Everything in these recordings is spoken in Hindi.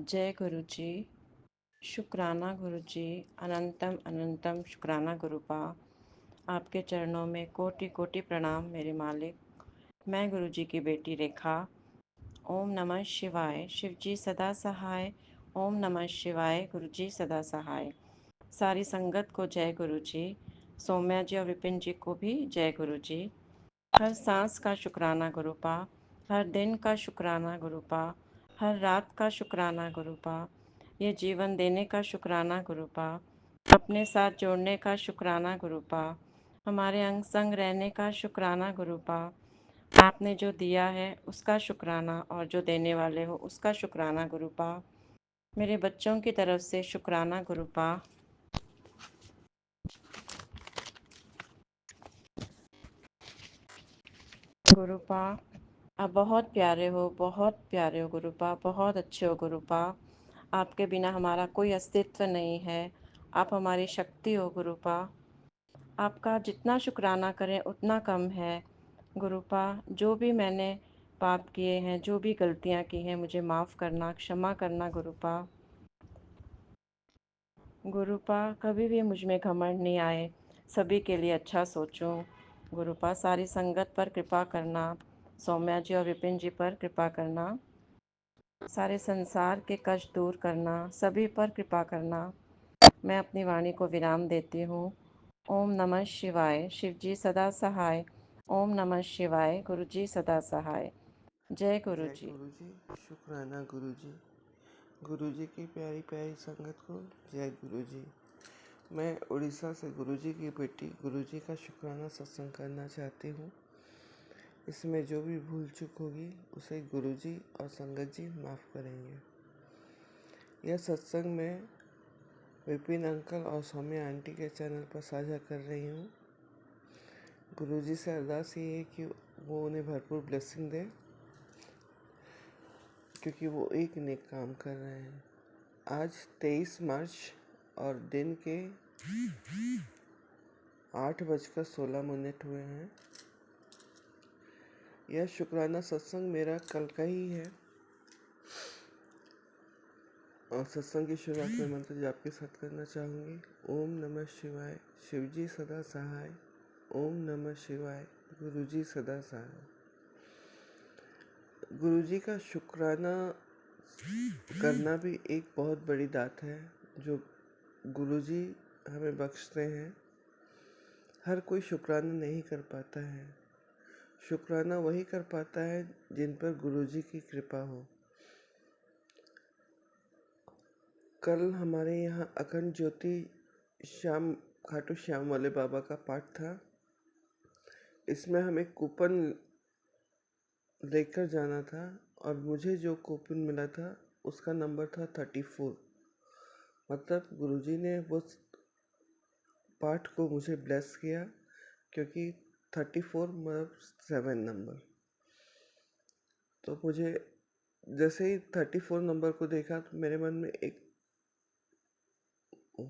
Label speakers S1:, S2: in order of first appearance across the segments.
S1: जय गुरु जी। शुक्राना गुरु जी। अनंतम अनंतम शुक्राना गुरुपा। आपके चरणों में कोटि कोटि प्रणाम मेरे मालिक। मैं गुरु जी की बेटी रेखा। ओम नमः शिवाय। शिव जी सदा सहाय। ओम नमः शिवाय। गुरु जी सदा सहाय। सारी संगत को जय गुरु जी। सौम्या जी और विपिन जी को भी जय गुरु जी। हर सांस का शुक्राना गुरुपा। हर दिन का शुक्राना गुरुपा। हर रात का शुक्राना गुरुपा। ये जीवन देने का शुक्राना गुरुपा। अपने साथ जोड़ने का शुक्राना गुरुपा। हमारे अंग संग रहने का शुक्राना गुरुपा। आपने जो दिया है उसका शुक्राना और जो देने वाले हो उसका शुक्राना गुरुपा। मेरे बच्चों की तरफ से शुक्राना गुरुपा। गुरुपा आप बहुत प्यारे हो, बहुत प्यारे हो गुरुपा, बहुत अच्छे हो गुरुपा। आपके बिना हमारा कोई अस्तित्व नहीं है। आप हमारी शक्ति हो गुरुपा। आपका जितना शुक्राना करें उतना कम है गुरुपा। जो भी मैंने पाप किए हैं, जो भी गलतियां की हैं, मुझे माफ़ करना, क्षमा करना गुरुपा। गुरुपा कभी भी मुझ में घमंड नहीं आए, सभी के लिए अच्छा सोचूं। गुरुपा सारी संगत पर कृपा करना, सौम्या जी और विपिन जी पर कृपा करना, सारे संसार के कष्ट दूर करना, सभी पर कृपा करना। मैं अपनी वाणी को विराम देती हूँ। ओम नमः शिवाय। शिव जी सदा सहाय। ओम नमः शिवाय। गुरु जी सदा सहाय। जय गुरु
S2: जय
S1: जी।
S2: गुरु जी। शुक्राना गुरु जी। गुरु जी की प्यारी प्यारी संगत को जय गुरु जी। मैं उड़ीसा से गुरु जी की बेटी गुरु जी का शुक्राना सत्संग करना चाहती हूँ। इसमें जो भी भूल चूक होगी उसे गुरु जी और संगत जी माफ़ करेंगे। यह सत्संग मैं विपिन अंकल और सौम्या आंटी के चैनल पर साझा कर रही हूँ। गुरु जी से अरदास ये है कि वो उन्हें भरपूर ब्लेसिंग दे, क्योंकि वो एक नेक काम कर रहे हैं। आज 23 मार्च और दिन के 8:16 हुए हैं। यह शुक्राना सत्संग मेरा कल का ही है और सत्संग की शुरुआत में मंत्र जाप के साथ करना चाहूँगी। ओम नमः शिवाय। शिव जी सदा सहाय। ओम नमः शिवाय। गुरु जी सदा सहाय। गुरु जी का शुक्राना करना भी एक बहुत बड़ी दात है जो गुरु जी हमें बख्शते हैं। हर कोई शुक्राना नहीं कर पाता है। शुक्राना वही कर पाता है जिन पर गुरु जी की कृपा हो। कल हमारे यहाँ अखंड ज्योति श्याम खाटू श्याम वाले बाबा का पाठ था। इसमें हमें कूपन लेकर जाना था और मुझे जो कूपन मिला था उसका नंबर था 34। मतलब गुरुजी ने वो पाठ को मुझे ब्लेस किया, क्योंकि 34 मतलब 7 नंबर। तो मुझे जैसे ही 34 नंबर को देखा तो मेरे मन में एक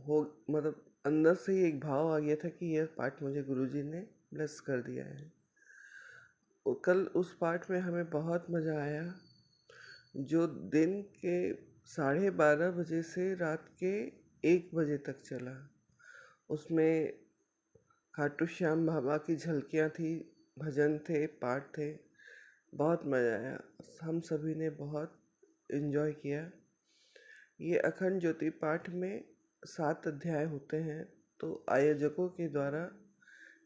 S2: हो मतलब अंदर से ही एक भाव आ गया था कि यह पाठ मुझे गुरुजी ने ब्लेस कर दिया है। और कल उस पाठ में हमें बहुत मज़ा आया, जो दिन के 12:30 से रात के 1 बजे तक चला। उसमें खाटू श्याम बाबा की झलकियाँ थी, भजन थे, पाठ थे। बहुत मज़ा आया। हम सभी ने बहुत एंजॉय किया। ये अखंड ज्योति पाठ में 7 अध्याय होते हैं। तो आयोजकों के द्वारा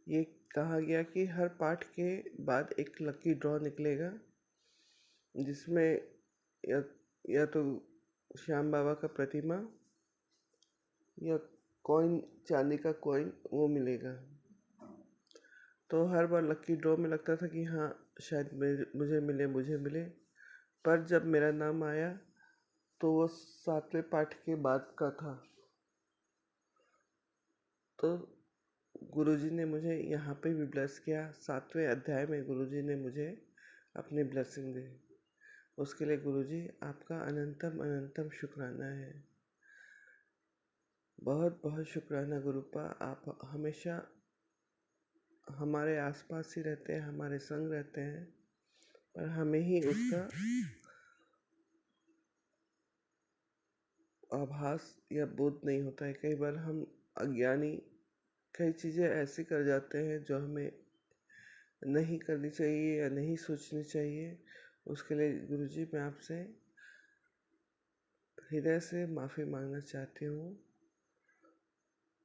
S2: ये कहा गया कि हर पाठ के बाद एक लकी ड्रॉ निकलेगा, जिसमें या तो श्याम बाबा का प्रतिमा या कॉइन, चांदी का कॉइन वो मिलेगा। तो हर बार लकी ड्रॉ में लगता था कि हाँ शायद मुझे मिले। पर जब मेरा नाम आया तो वो 7वें पाठ के बाद का था। तो गुरुजी ने मुझे यहाँ पे भी ब्लेस किया। 7वें अध्याय में गुरुजी ने मुझे अपनी ब्लेसिंग दी। उसके लिए गुरुजी आपका अनंतम अनंतम शुक्राना है। बहुत बहुत शुक्राना गुरुपा। आप हमेशा हमारे आसपास ही रहते हैं, हमारे संग रहते हैं, पर हमें ही उसका आभास या बोध नहीं होता है। कई बार हम अज्ञानी कई चीज़ें ऐसी कर जाते हैं जो हमें नहीं करनी चाहिए या नहीं सोचनी चाहिए। उसके लिए गुरुजी मैं आपसे हृदय से माफ़ी मांगना चाहती हूँ।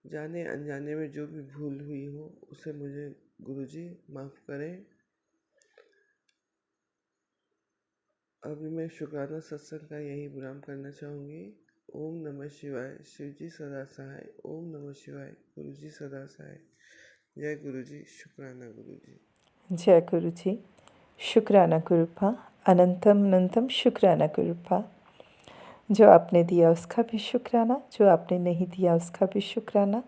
S2: जाने अनजाने में जो भी भूल हुई हो उसे मुझे गुरुजी माफ़ करें। अभी मैं शुक्राना सत्संग का यही विराम करना चाहूँगी। ओम नमः शिवाय। शिवजी सदा सहाय। ओम नमः शिवाय। गुरुजी सदा सहाय। जय गुरुजी। शुक्राना गुरुजी।
S3: जय गुरुजी। शुक्राना गुरुपा। अनंतम अनंतम शुक्राना गुरुपा। जो आपने दिया उसका भी शुक्राना, जो आपने नहीं दिया उसका भी शुक्राना,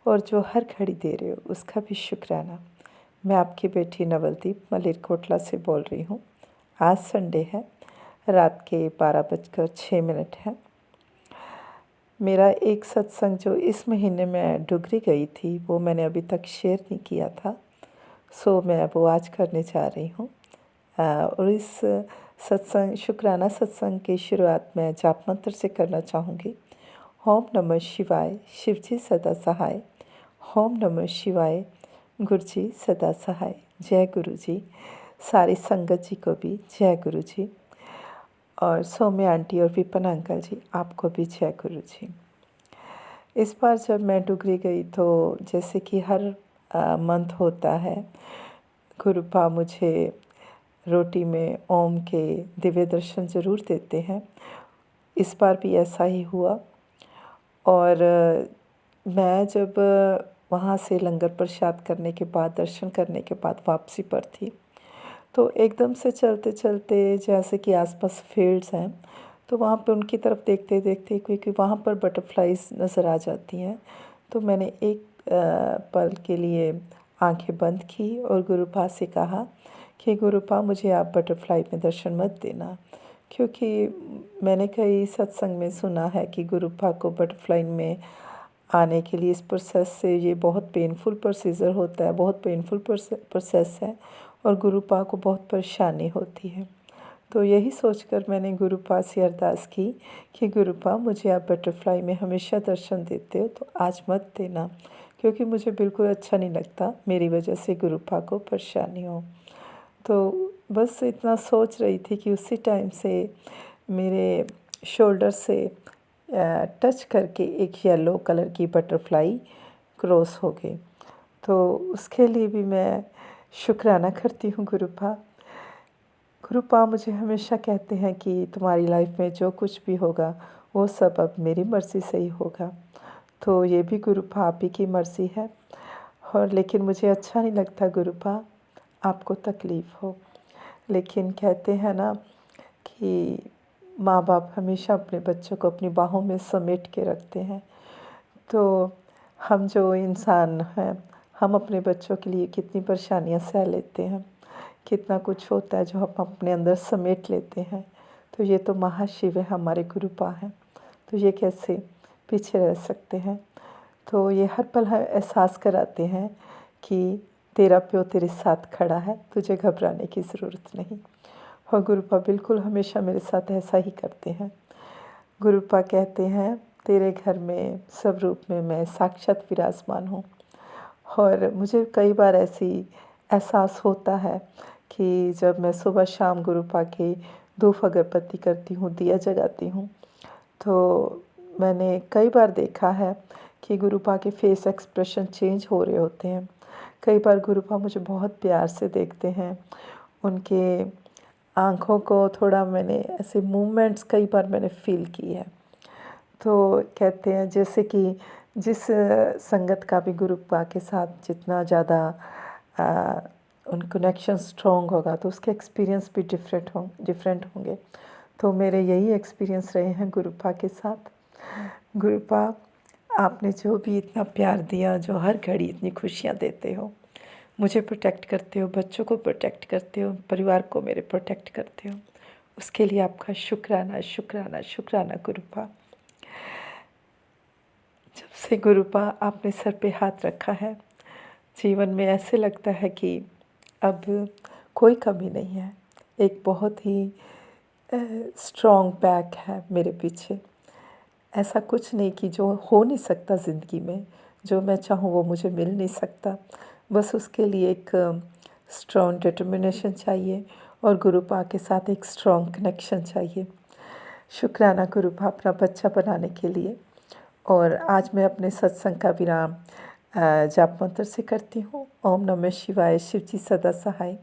S3: और जो हर घड़ी दे रहे हो उसका भी शुक्राना। मैं आपकी बेटी नवलदीप मलेरकोटला से बोल रही हूँ। आज संडे है, रात के 12:06 है। मेरा एक सत्संग जो इस महीने में डुगरी गई थी वो मैंने अभी तक शेयर नहीं किया था, सो मैं वो आज करने जा रही हूँ। और इस सत्संग शुक्राना सत्संग की शुरुआत मैं जाप मंत्र से करना चाहूँगी। ओम नमः शिवाय। शिवजी सदा सहाय। ओम नमः शिवाय। गुरुजी सदा सहाय। जय गुरुजी। सारी संगत जी को भी जय गुरुजी, और सौम्या आंटी और विपन अंकल जी आपको भी जय गुरुजी। इस बार जब मैं डुगरी गई तो जैसे कि हर मंथ होता है, गुरुपा मुझे रोटी में ओम के दिव्य दर्शन ज़रूर देते हैं। इस बार भी ऐसा ही हुआ। और मैं जब वहाँ से लंगर प्रसाद करने के बाद, दर्शन करने के बाद वापसी पर थी, तो एकदम से चलते चलते जैसे कि आसपास फील्ड्स हैं, तो वहाँ पे उनकी तरफ देखते देखते, क्योंकि वहाँ पर बटरफ्लाइज नज़र आ जाती हैं, तो मैंने एक पल के लिए आंखें बंद की और गुरुपा से कहा कि गुरुपा मुझे आप बटरफ्लाई में दर्शन मत देना, क्योंकि मैंने कई सत्संग में सुना है कि गुरुपा को बटरफ्लाई में आने के लिए इस प्रोसेस से ये बहुत पेनफुल प्रोसीजर होता है, बहुत पेनफुल प्रोसेस है, और गुरुपा को बहुत परेशानी होती है। तो यही सोचकर मैंने गुरुपा से अरदास की कि गुरुपा मुझे आप बटरफ्लाई में हमेशा दर्शन देते हो, तो आज मत देना, क्योंकि मुझे बिल्कुल अच्छा नहीं लगता मेरी वजह से गुरुपा को परेशानी हो। तो बस इतना सोच रही थी कि उसी टाइम से मेरे शोल्डर से टच करके एक येलो कलर की बटरफ्लाई क्रॉस हो गई। तो उसके लिए भी मैं शुक्राना करती हूँ गुरुपा। गुरुपा मुझे हमेशा कहते हैं कि तुम्हारी लाइफ में जो कुछ भी होगा वो सब अब मेरी मर्ज़ी से ही होगा। तो ये भी गुरुपा आप ही की मर्ज़ी है, और लेकिन मुझे अच्छा नहीं लगता गुरुपा आपको तकलीफ़ हो। लेकिन कहते हैं ना कि माँ बाप हमेशा अपने बच्चों को अपनी बाहों में समेट के रखते हैं। तो हम जो इंसान हैं, हम अपने बच्चों के लिए कितनी परेशानियाँ सह लेते हैं, कितना कुछ होता है जो हम अपने अंदर समेट लेते हैं। तो ये तो महाशिव है, हमारे गुरुपा हैं, तो ये कैसे पीछे रह सकते हैं। तो ये हर पल एहसास कराते हैं कि तेरा प्यो तेरे साथ खड़ा है, तुझे घबराने की ज़रूरत नहीं। और गुरुपा बिल्कुल हमेशा मेरे साथ ऐसा ही करते हैं। गुरुपा कहते हैं तेरे घर में सब रूप में मैं साक्षात विराजमान हूँ। और मुझे कई बार ऐसी एहसास होता है कि जब मैं सुबह शाम गुरुपा के धूप अगरबत्ती करती हूँ, दिया जगाती हूँ, तो मैंने कई बार देखा है कि गुरुपा के फेस एक्सप्रेशन चेंज हो रहे होते हैं। कई बार गुरुपा मुझे बहुत प्यार से देखते हैं, उनके आँखों को थोड़ा मैंने ऐसे मूवमेंट्स कई बार मैंने फ़ील की है। तो कहते हैं जैसे कि जिस संगत का भी गुरुपा के साथ जितना ज़्यादा उन कनेक्शन स्ट्रॉन्ग होगा तो उसके एक्सपीरियंस भी डिफरेंट होंगे। तो मेरे यही एक्सपीरियंस रहे हैं गुरुपा के साथ। गुरुपा आपने जो भी इतना प्यार दिया, जो हर घड़ी इतनी खुशियाँ देते हो, मुझे प्रोटेक्ट करते हो, बच्चों को प्रोटेक्ट करते हो, परिवार को मेरे प्रोटेक्ट करते हो, उसके लिए आपका शुक्राना शुक्राना शुक्राना गुरुपा। जब से गुरुपा आपने सर पे हाथ रखा है, जीवन में ऐसे लगता है कि अब कोई कमी नहीं है। एक बहुत ही स्ट्रॉन्ग बैक है मेरे पीछे। ऐसा कुछ नहीं कि जो हो नहीं सकता ज़िंदगी में, जो मैं चाहूँ वो मुझे मिल नहीं सकता। बस उसके लिए एक स्ट्रॉन्ग डिटर्मिनेशन चाहिए और गुरुपा के साथ एक स्ट्रॉन्ग कनेक्शन चाहिए। शुक्राना गुरुपा अपना बच्चा बनाने के लिए। और आज मैं अपने सत्संग का विराम जाप मंत्र से करती हूँ। ओम नमः शिवाय, शिव जी सदा सहाय।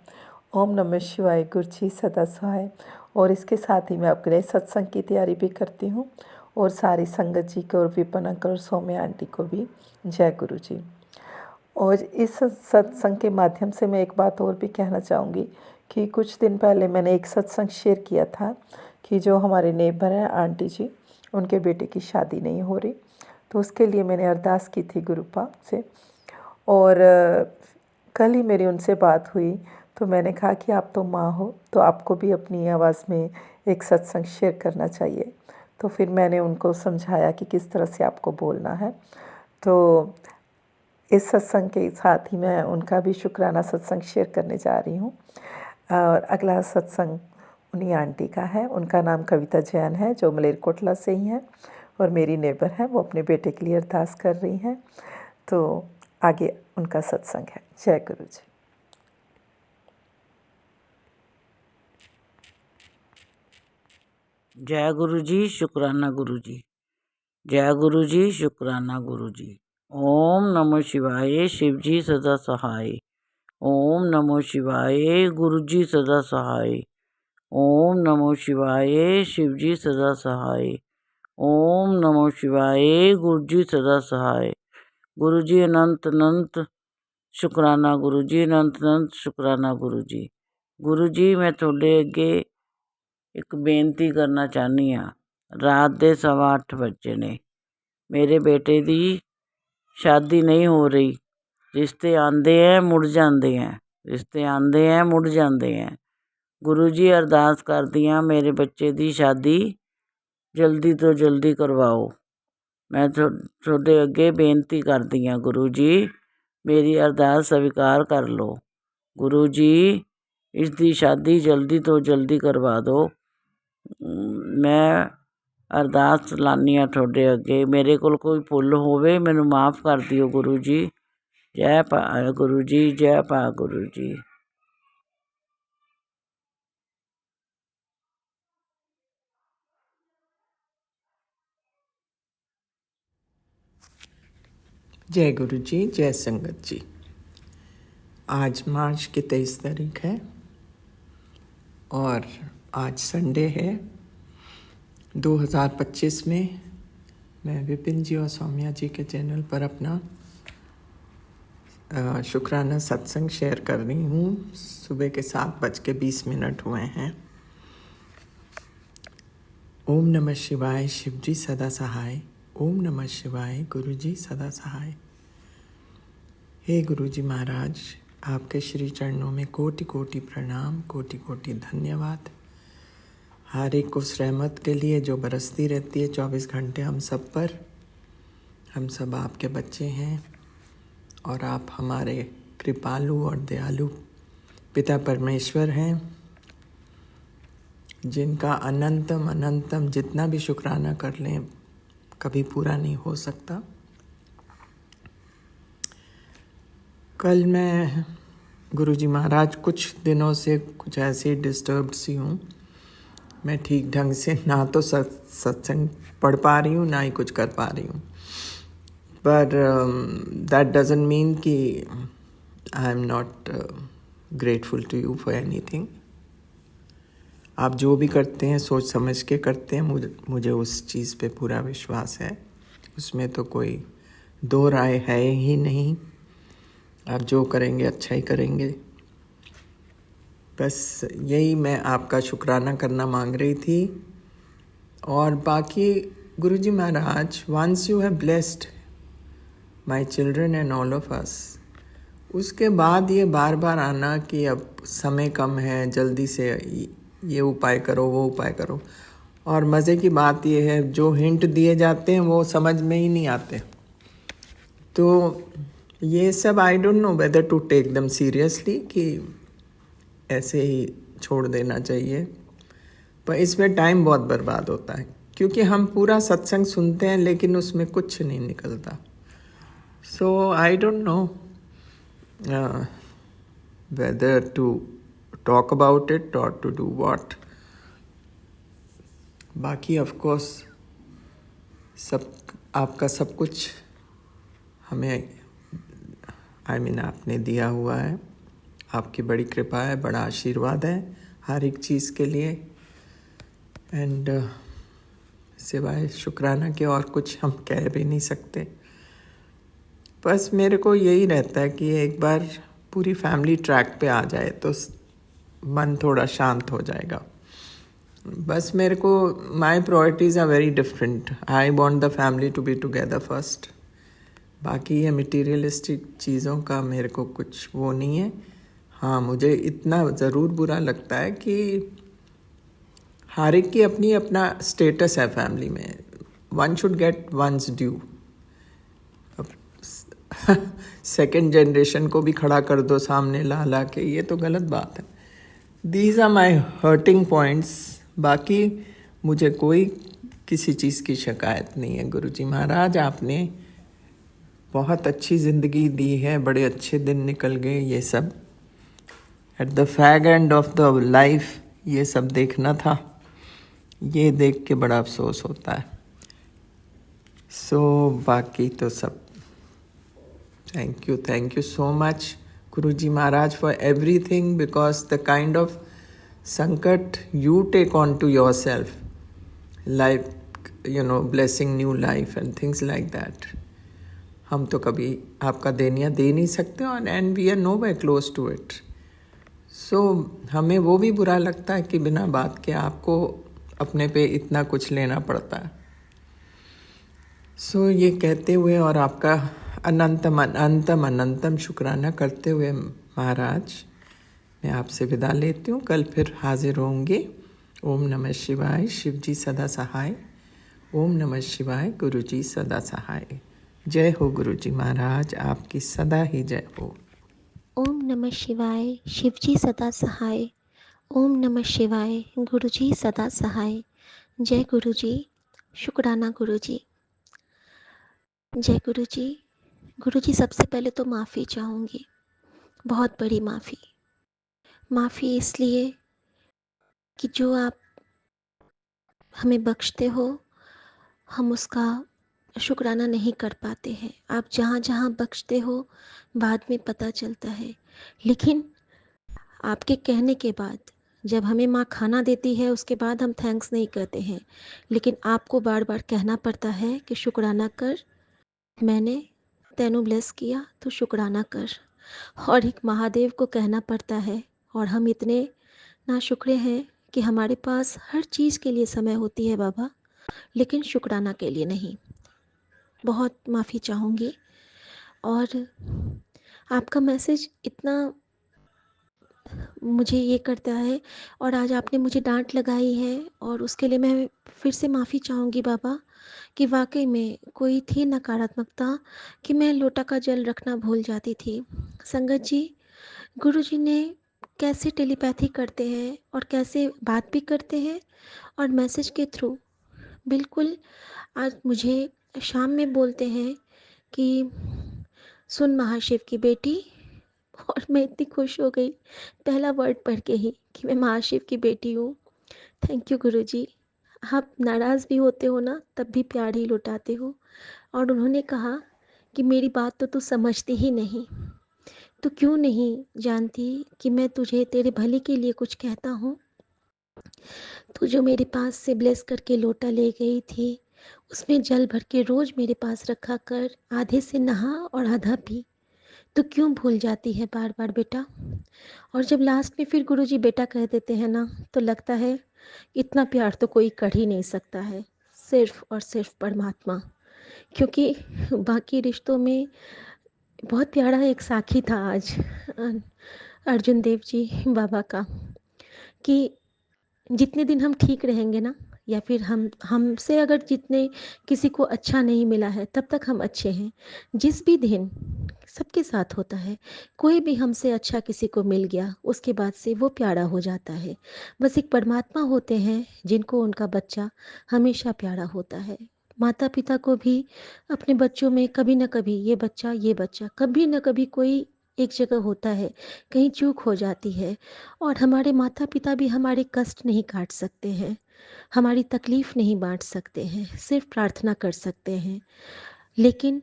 S3: ओम नमः शिवाय, गुरु जी सदा सहाय। और इसके साथ ही मैं अपने सत्संग की तैयारी भी करती हूँ और सारी संगत जी को और विपन अंकल और सौम्या आंटी को भी जय गुरु जी। और इस सत्संग के माध्यम से मैं एक बात और भी कहना चाहूँगी कि कुछ दिन पहले मैंने एक सत्संग शेयर किया था कि जो हमारे नेबर हैं आंटी जी, उनके बेटे की शादी नहीं हो रही, तो उसके लिए मैंने अरदास की थी गुरुपा से। और कल ही मेरी उनसे बात हुई तो मैंने कहा कि आप तो माँ हो, तो आपको भी अपनी आवाज़ में एक सत्संग शेयर करना चाहिए। तो फिर मैंने उनको समझाया कि किस तरह से आपको बोलना है। तो इस सत्संग के साथ ही मैं उनका भी शुक्राना सत्संग शेयर करने जा रही हूँ। और अगला सत्संग उन्हीं आंटी का है, उनका नाम कविता जैन है, जो मलेरकोटला से ही हैं और मेरी नेबर हैं। वो अपने बेटे के लिए अरदास कर रही हैं। तो आगे उनका सत्संग है। जय गुरु जी।
S4: जय गुरु जी, शुक्राना गुरु जी। जय गुरु जी, शुक्राना गुरु जी। ओम नमो शिवाय, शिव जी सदा सहाय। ओम नमो शिवाय, गुरु जी सदा सहाय। ओम नमो शिवाय, शिव जी सदा सहाय। ओम नमो शिवाय, गुरु जी सदा सहाय। गुरु जी अनंत अनंत शुक्राना गुरु जी, अनंत अनंत शुक्राना गुरु जी। गुरु जी मैं थोड़े अगे एक बेनती करना चाहनी हाँ। रात के 8:15 बजे ने मेरे बेटे दी शादी नहीं हो रही। रिश्ते आंदे हैं मुड़ जाते हैं, रिश्ते आंदे हैं मुड़ जाते हैं। गुरु जी अरदास करदी हाँ मेरे बच्चे दी शादी जल्दी तो जल्दी करवाओ। मैं थोड़े अगे बेनती करदी हाँ गुरु जी, मेरी अरदास स्वीकार कर लो। गुरु जी इसकी शादी जल्दी तो जल्दी करवा दो। मैं अरदास लानी हाँ थोड़े अगे, मेरे कोल कोई भुल होवे मैनू माफ़ कर दिओ गुरु जी। जय पा गुरु जी, जय पा गुरु जी।
S5: जय गुरु जी, जय संगत जी। आज मार्च की 23 तारीख है और आज संडे है। 2025 में मैं विपिन जी और सौम्या जी के चैनल पर अपना शुक्राना सत्संग शेयर कर रही हूँ। सुबह के 7:20 हुए हैं। ओम नमः शिवाय, शिव जी सदा सहाय। ओम नमः शिवाय, गुरु जी सदा सहाय। हे गुरु जी महाराज, आपके श्री चरणों में कोटि कोटि प्रणाम, कोटि कोटि धन्यवाद। हर एक उस रहमत के लिए जो बरसती रहती है 24 घंटे हम सब पर। हम सब आपके बच्चे हैं और आप हमारे कृपालु और दयालु पिता परमेश्वर हैं, जिनका अनंतम अनंतम जितना भी शुक्राना कर लें कभी पूरा नहीं हो सकता। कल मैं गुरुजी महाराज कुछ दिनों से कुछ ऐसे डिस्टर्ब्ड सी हूँ। मैं ठीक ढंग से ना तो सत्संग पढ़ पा रही हूँ ना ही कुछ कर पा रही हूँ। पर दैट डजंट मीन कि I am not grateful to you for anything. आप जो भी करते हैं सोच समझ के करते हैं। मुझे उस चीज़ पे पूरा विश्वास है, उसमें तो कोई दो राय है ही नहीं। आप जो करेंगे अच्छा ही करेंगे। बस यही मैं आपका शुक्राना करना मांग रही थी। और बाकी गुरुजी महाराज, once you have blessed my children and all of us, उसके बाद ये बार बार आना कि अब समय कम है, जल्दी से ये उपाय करो वो उपाय करो। और मज़े की बात ये है, जो हिंट दिए जाते हैं वो समझ में ही नहीं आते। तो ये सब I don't know whether to take them seriously कि ऐसे ही छोड़ देना चाहिए। पर इसमें टाइम बहुत बर्बाद होता है, क्योंकि हम पूरा सत्संग सुनते हैं लेकिन उसमें कुछ नहीं निकलता. So I don't know whether to talk about it or to do what. बाकी ऑफ कोर्स सब आपका सब कुछ हमें आपने दिया हुआ है. आपकी बड़ी कृपा है, बड़ा आशीर्वाद है हर एक चीज़ के लिए. एंड सिवाय शुक्राना के और कुछ हम कह भी नहीं सकते. बस मेरे को यही रहता है कि एक बार पूरी फैमिली ट्रैक पे आ जाए तो मन थोड़ा शांत हो जाएगा. बस मेरे को my priorities are very different. I want the family to be together first. बाकी ये मटीरियलिस्टिक चीज़ों का मेरे को कुछ वो नहीं है. हाँ, मुझे इतना ज़रूर बुरा लगता है कि हर एक की अपनी अपना स्टेटस है फैमिली में. One should get one's due. Second generation को भी खड़ा कर दो सामने ला ला के, ये तो गलत बात है. These are my hurting points. बाकी मुझे कोई किसी चीज़ की शिकायत नहीं है. गुरुजी महाराज आपने बहुत अच्छी ज़िंदगी दी है, बड़े अच्छे दिन निकल गए. ये सब at the fag end of the life ये सब देखना था. ये देख के बड़ा अफसोस होता है. सो बाकी तो सब thank you so much Guruji Maharaj for everything, because the kind of sankat you take on to yourself, like blessing new life and things like that, हम तो कभी आपका देनिया दे नहीं सकते. और and we are nowhere close to it. So हमें वो भी बुरा लगता है कि बिना बात के आपको अपने पे इतना कुछ लेना पड़ता है. सो ये कहते हुए और आपका अनंतम अनंतम अनंतम शुक्राना करते हुए महाराज मैं आपसे विदा लेती हूँ. कल फिर हाजिर होंगे. ओम नमः शिवाय. शिव जी सदा सहाय. ओम नमः शिवाय. गुरु जी सदा सहाय. जय हो गुरु जी महाराज, आपकी सदा ही जय हो.
S6: ओम नमः शिवाय. शिव जी सदा सहाय. ओम नमः शिवाय. गुरु जी सदा सहाय. जय गुरु जी. शुक्राना गुरु जी. जय गुरु जी. गुरु जी, सबसे पहले तो माफ़ी चाहूँगी, बहुत बड़ी माफ़ी. माफ़ी इसलिए कि जो आप हमें बख्शते हो हम उसका शुक्राना नहीं कर पाते हैं. आप जहाँ जहाँ बख्शते हो बाद में पता चलता है, लेकिन आपके कहने के बाद जब हमें माँ खाना देती है उसके बाद हम थैंक्स नहीं कहते हैं, लेकिन आपको बार बार कहना पड़ता है कि शुक्राना कर, मैंने तेनू ब्लेस किया तो शुक्राना कर. और एक महादेव को कहना पड़ता है. और हम इतने नाशुक्रे हैं कि हमारे पास हर चीज़ के लिए समय होती है बाबा, लेकिन शुक्राना के लिए नहीं. बहुत माफ़ी चाहूँगी. और आपका मैसेज इतना मुझे ये करता है, और आज आपने मुझे डांट लगाई है और उसके लिए मैं फिर से माफ़ी चाहूँगी बाबा कि वाकई में कोई थी नकारात्मकता कि मैं लोटा का जल रखना भूल जाती थी. संगत जी, गुरुजी ने कैसे टेलीपैथी करते हैं और कैसे बात भी करते हैं और मैसेज के थ्रू बिल्कुल आज मुझे शाम में बोलते हैं कि सुन महाशिव की बेटी. और मैं इतनी खुश हो गई पहला वर्ड पढ़ के ही कि मैं महाशिव की बेटी हूँ. थैंक यू गुरुजी. आप नाराज़ भी होते हो ना तब भी प्यार ही लुटाते हो. और उन्होंने कहा कि मेरी बात तो तू समझती ही नहीं, तो क्यों नहीं जानती कि मैं तुझे तेरे भले के लिए कुछ कहता हूँ. तू जो मेरे पास से ब्लेस करके लोटा ले गई थी उसमें जल भर के रोज़ मेरे पास रखा कर, आधे से नहा और आधा पी. तो क्यों भूल जाती है बार बार बेटा. और जब लास्ट में फिर गुरुजी बेटा कह देते हैं ना तो लगता है इतना प्यार तो कोई कर ही नहीं सकता है, सिर्फ और सिर्फ परमात्मा. क्योंकि बाकी रिश्तों में बहुत प्यारा एक साखी था आज अर्जुन देव जी बाबा का कि जितने दिन हम ठीक रहेंगे ना या फिर हमसे अगर जितने किसी को अच्छा नहीं मिला है तब तक हम अच्छे हैं। जिस भी दिन सबके साथ होता है, कोई भी हमसे अच्छा किसी को मिल गया उसके बाद से वो प्यारा हो जाता है। बस एक परमात्मा होते हैं जिनको उनका बच्चा हमेशा प्यारा होता है। माता पिता को भी अपने बच्चों में कभी न कभी ये बच्चा कभी न कभी कोई एक जगह होता है, कहीं चूक हो जाती है और हमारे माता पिता भी हमारे कष्ट नहीं काट सकते हैं, हमारी तकलीफ़ नहीं बाँट सकते हैं, सिर्फ़ प्रार्थना कर सकते हैं। लेकिन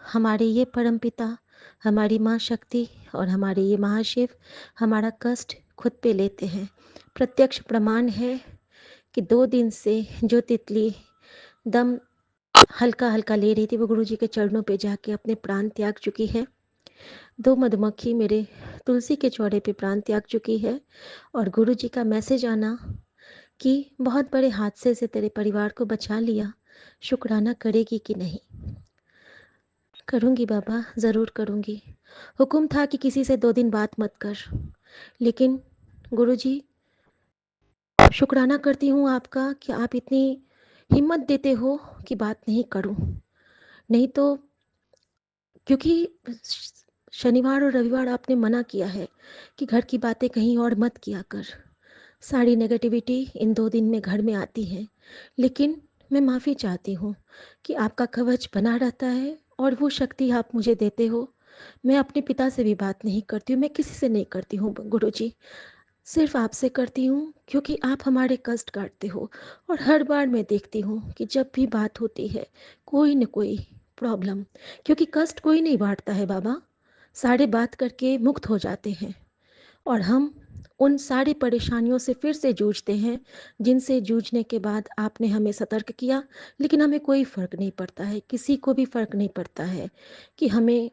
S6: हमारे ये परमपिता, हमारी माँ शक्ति और हमारे ये महाशिव हमारा कष्ट खुद पे लेते हैं। प्रत्यक्ष प्रमाण है कि 2 दिन से जो तितली दम हल्का-हल्का ले रही थी, वो गुरुजी के चरणों पे जाके अपने प्राण त्याग चुकी है। 2 मधुमक्खी मेरे तुलसी के चौड़े पे प्राण त्याग चुकी है और गुरुजी का मैसेज आना कि बहुत बड़े हादसे से तेरे परिवार को बचा लिया, शुक्राना करेगी कि नहीं? करूँगी बाबा, ज़रूर करूँगी। हुक्म था कि किसी से 2 दिन बात मत कर, लेकिन गुरुजी शुक्राना करती हूँ आपका कि आप इतनी हिम्मत देते हो कि बात नहीं करूँ। नहीं तो क्योंकि शनिवार और रविवार आपने मना किया है कि घर की बातें कहीं और मत किया कर। सारी नेगेटिविटी इन 2 दिन में घर में आती है, लेकिन मैं माफ़ी चाहती हूँ कि आपका कवच बना रहता है और वो शक्ति आप मुझे देते हो। मैं अपने पिता से भी बात नहीं करती हूँ, मैं किसी से नहीं करती हूँ गुरुजी, सिर्फ़ आपसे करती हूँ क्योंकि आप हमारे कष्ट काटते हो और हर बार मैं देखती हूँ कि जब भी बात होती है, कोई न कोई प्रॉब्लम, क्योंकि कष्ट कोई नहीं बाँटता है बाबा, सारे बात करके मुक्त हो जाते हैं और हम उन सारी परेशानियों से फिर से जूझते हैं, जिनसे जूझने के बाद आपने हमें सतर्क किया, लेकिन हमें कोई फ़र्क नहीं पड़ता है, किसी को भी फ़र्क नहीं पड़ता है कि हमें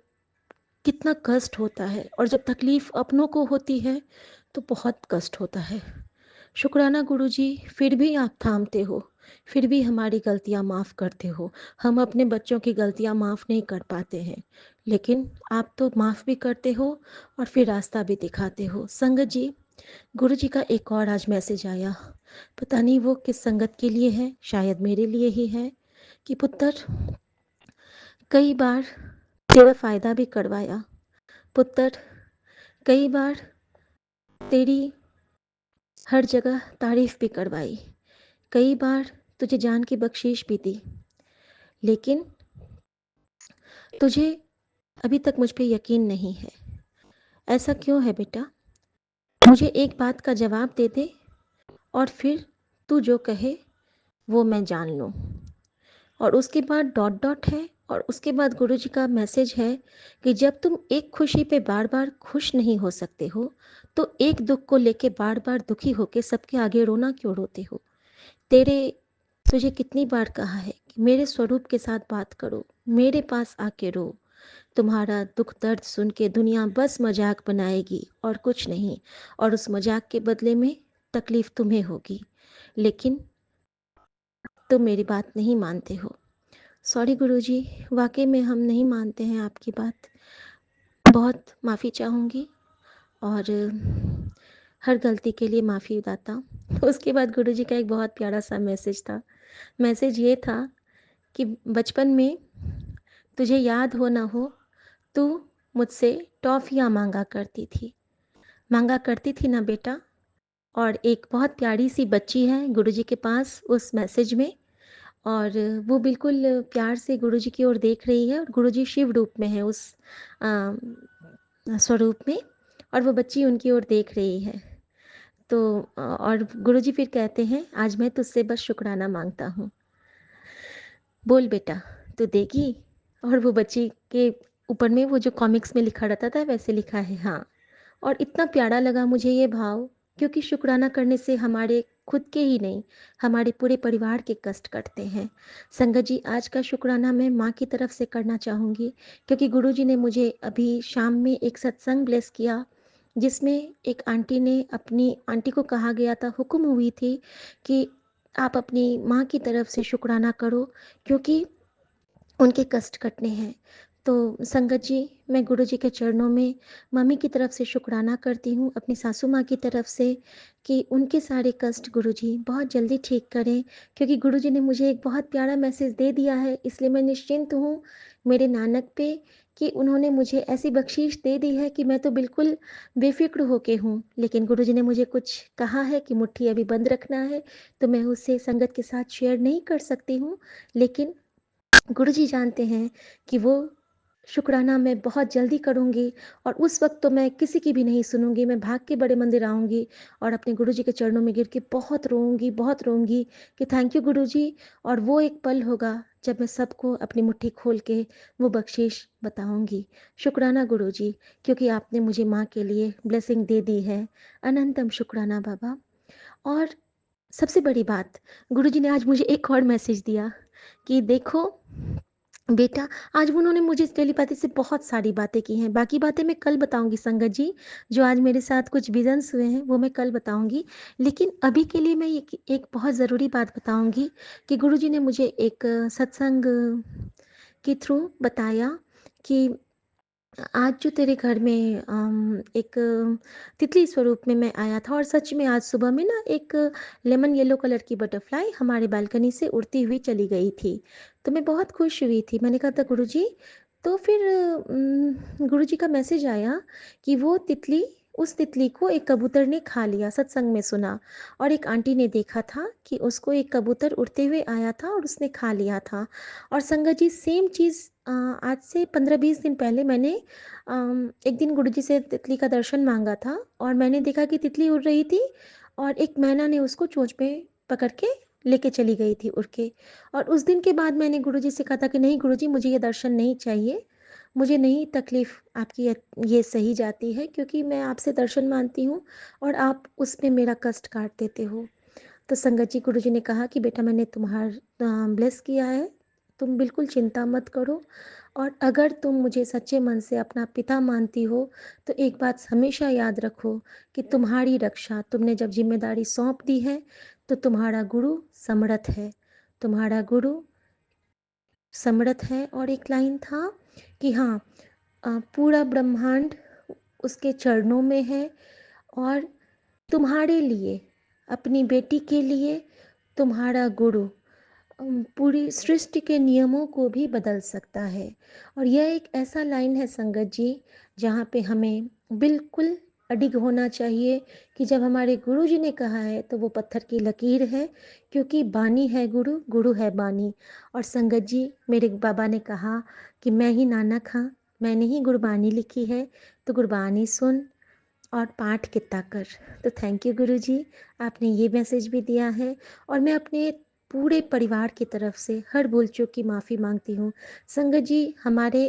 S6: कितना कष्ट होता है और जब तकलीफ़ अपनों को होती है, तो बहुत कष्ट होता है। शुक्राना गुरुजी, फिर भी आप थामते हो, फिर भी हमारी गलतियाँ माफ़ करते हो। हम अपने बच्चों की गलतियाँ माफ़ नहीं कर पाते हैं, लेकिन आप तो माफ़ भी करते हो और फिर रास्ता भी दिखाते हो। संगत जी, गुरुजी का एक और आज मैसेज आया, पता नहीं वो किस संगत के लिए है, शायद मेरे लिए ही है कि पुत्र, कई बार तेरा फ़ायदा भी करवाया। पुत्र, कई बार तेरी हर जगह तारीफ़ भी करवाई, कई बार तुझे जान की बख्शीश भी दी, लेकिन तुझे अभी तक मुझ पे यकीन नहीं है। ऐसा क्यों है बेटा? मुझे एक बात का जवाब दे दे और फिर तू जो कहे वो मैं जान लूँ। और उसके बाद डॉट डॉट है और उसके बाद गुरुजी का मैसेज है कि जब तुम एक खुशी पे बार-बार खुश नहीं हो सकते हो, तो एक दुःख को लेके बार-बार दुखी होके सबके आगे रोना क्यों रोते हो? तुझे कितनी बार कहा है कि मेरे स्वरूप के साथ बात करो, मेरे पास आके रो। तुम्हारा दुख दर्द सुन के दुनिया बस मजाक बनाएगी और कुछ नहीं, और उस मजाक के बदले में तकलीफ तुम्हें होगी, लेकिन तुम मेरी बात नहीं मानते हो। सॉरी गुरुजी, वाकई में हम नहीं मानते हैं आपकी बात। बहुत माफ़ी चाहूँगी और हर गलती के लिए माफ़ी दाता। उसके बाद गुरुजी का एक बहुत प्यारा सा मैसेज था। मैसेज ये था कि बचपन में तुझे याद हो ना हो, तू मुझसे टॉफ़ियाँ मांगा करती थी ना बेटा। और एक बहुत प्यारी सी बच्ची है गुरुजी के पास उस मैसेज में, और वो बिल्कुल प्यार से गुरुजी की ओर देख रही है और गुरुजी शिव रूप में है उस स्वरूप में, और वो बच्ची उनकी ओर देख रही है। तो और गुरुजी फिर कहते हैं, आज मैं तुझसे बस शुक्राना मांगता हूँ, बोल बेटा तू देगी? और वो बच्ची के ऊपर में वो जो कॉमिक्स में लिखा रहता था वैसे लिखा है हाँ। और इतना प्यारा लगा मुझे ये भाव, क्योंकि शुक्राना करने से हमारे खुद के ही नहीं, हमारे पूरे परिवार के कष्ट कटते हैं। संगत जी, आज का शुक्राना मैं माँ की तरफ से करना चाहूँगी, क्योंकि गुरुजी ने मुझे अभी शाम में एक सत्संग ब्लेस किया, जिसमें एक आंटी ने, अपनी आंटी को कहा गया था, हुक्म हुई थी कि आप अपनी माँ की तरफ से शुक्राना करो, क्योंकि उनके कष्ट कटने हैं। तो संगत जी, मैं गुरुजी के चरणों में मम्मी की तरफ से शुक्राना करती हूँ, अपनी सासू माँ की तरफ से, कि उनके सारे कष्ट गुरुजी बहुत जल्दी ठीक करें, क्योंकि गुरुजी ने मुझे एक बहुत प्यारा मैसेज दे दिया है, इसलिए मैं निश्चिंत हूँ मेरे नानक पे, कि उन्होंने मुझे ऐसी बख्शीश दे दी है कि मैं तो बिल्कुल बेफ़िक्र होके हूँ। लेकिन गुरुजी ने मुझे कुछ कहा है कि मुट्ठी अभी बंद रखना है, तो मैं उसे संगत के साथ शेयर नहीं कर सकती हूँ। लेकिन गुरुजी जानते हैं कि वो शुक्राना मैं बहुत जल्दी करूँगी, और उस वक़्त तो मैं किसी की भी नहीं सुनूँगी। मैं भाग के बड़े मंदिर आऊँगी और अपने गुरुजी के चरणों में गिर के बहुत रोऊँगी कि थैंक यू गुरुजी। और वो एक पल होगा जब मैं सबको अपनी मुट्ठी खोल के वो बख्शीश बताऊँगी। शुक्राना गुरुजी, क्योंकि आपने मुझे माँ के लिए ब्लेसिंग दे दी है। अनंतम शुक्राना बाबा। और सबसे बड़ी बात, गुरुजी ने आज मुझे एक और मैसेज दिया कि देखो बेटा, आज उन्होंने मुझे टेलीपैथी से बहुत सारी बातें की हैं। बाकी बातें मैं कल बताऊँगी संगत जी, जो आज मेरे साथ कुछ विज़न्स हुए हैं, वो मैं कल बताऊँगी। लेकिन अभी के लिए मैं एक बहुत ज़रूरी बात बताऊँगी कि गुरुजी ने मुझे एक सत्संग के थ्रू बताया कि आज जो तेरे घर में एक तितली स्वरूप में मैं आया था, और सच में आज सुबह में ना एक लेमन येलो कलर की बटरफ्लाई हमारे बालकनी से उड़ती हुई चली गई थी। तो मैं बहुत खुश हुई थी। मैंने कहा था गुरुजी, तो फिर गुरुजी का मैसेज आया कि वो तितली, उस तितली को एक कबूतर ने खा लिया, सत्संग में सुना। और एक आंटी ने देखा था कि उसको एक कबूतर उड़ते हुए आया था और उसने खा लिया था। और संगत जी, सेम चीज़ आज से 15-20 दिन पहले मैंने एक दिन गुरुजी से तितली का दर्शन मांगा था, और मैंने देखा कि तितली उड़ रही थी और एक मैना ने उसको चोंच पे पकड़ के लेके चली गई थी उड़ के। और उस दिन के बाद मैंने गुरुजी से कहा था कि नहीं गुरुजी, मुझे ये दर्शन नहीं चाहिए, मुझे नहीं तकलीफ़ आपकी ये सही जाती है, क्योंकि मैं आपसे दर्शन मांगती हूँ और आप उसमें मेरा कष्ट काट देते हो। तो संगत जी, गुरुजी ने कहा कि बेटा, मैंने ब्लेस किया है, तुम बिल्कुल चिंता मत करो। और अगर तुम मुझे सच्चे मन से अपना पिता मानती हो, तो एक बात हमेशा याद रखो कि तुम्हारी रक्षा तुमने जब जिम्मेदारी सौंप दी है, तो तुम्हारा गुरु समर्थ है, तुम्हारा गुरु समर्थ है। और एक लाइन था कि हाँ, पूरा ब्रह्मांड उसके चरणों में है, और तुम्हारे लिए, अपनी बेटी के लिए, तुम्हारा गुरु पूरी सृष्टि के नियमों को भी बदल सकता है। और यह एक ऐसा लाइन है संगत जी, जहाँ पे हमें बिल्कुल अडिग होना चाहिए कि जब हमारे गुरु जी ने कहा है तो वो पत्थर की लकीर है, क्योंकि बानी है गुरु, गुरु है बानी। और संगत जी, मेरे बाबा ने कहा कि मैं ही नानक हाँ, मैंने ही गुरबानी लिखी है, तो गुरबानी सुन और पाठ कितना कर। तो थैंक यू गुरुजी, आपने ये मैसेज भी दिया है। और मैं अपने पूरे परिवार की तरफ से हर भूल चूक की माफ़ी मांगती हूँ। संगत जी, हमारे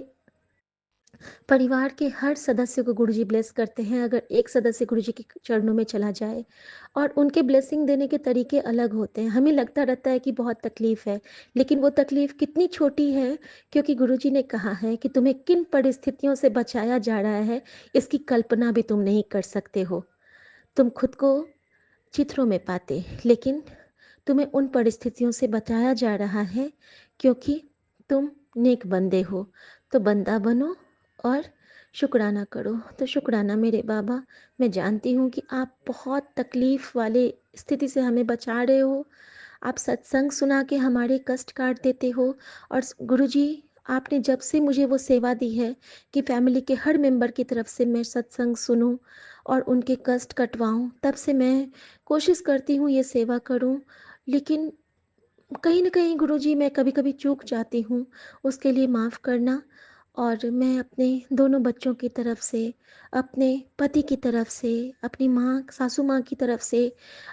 S6: परिवार के हर सदस्य को गुरुजी ब्लेस करते हैं। अगर एक सदस्य गुरुजी के चरणों में चला जाए, और उनके ब्लेसिंग देने के तरीके अलग होते हैं। हमें लगता रहता है कि बहुत तकलीफ़ है, लेकिन वो तकलीफ़ कितनी छोटी है, क्योंकि गुरुजी ने कहा है कि तुम्हें किन परिस्थितियों से बचाया जा रहा है, इसकी कल्पना भी तुम नहीं कर सकते हो। तुम खुद को चित्रों में पाते, लेकिन तुम्हें उन परिस्थितियों से बचाया जा रहा है, क्योंकि तुम नेक बंदे हो। तो बंदा बनो और शुक्राना करो। तो शुक्राना मेरे बाबा, मैं जानती हूँ कि आप बहुत तकलीफ़ वाले स्थिति से हमें बचा रहे हो। आप सत्संग सुना के हमारे कष्ट काट देते हो। और गुरुजी, आपने जब से मुझे वो सेवा दी है कि फैमिली के हर मेंबर की तरफ से मैं सत्संग सुनूं और उनके कष्ट कटवाऊं, तब से मैं कोशिश करती हूँ ये सेवा करूं। लेकिन कहीं न कहीं गुरुजी, मैं कभी-कभी चूक जाती हूँ, उसके लिए माफ़ करना। और मैं अपने दोनों बच्चों की तरफ से, अपने पति की तरफ से, अपनी माँ, सासू माँ की तरफ से,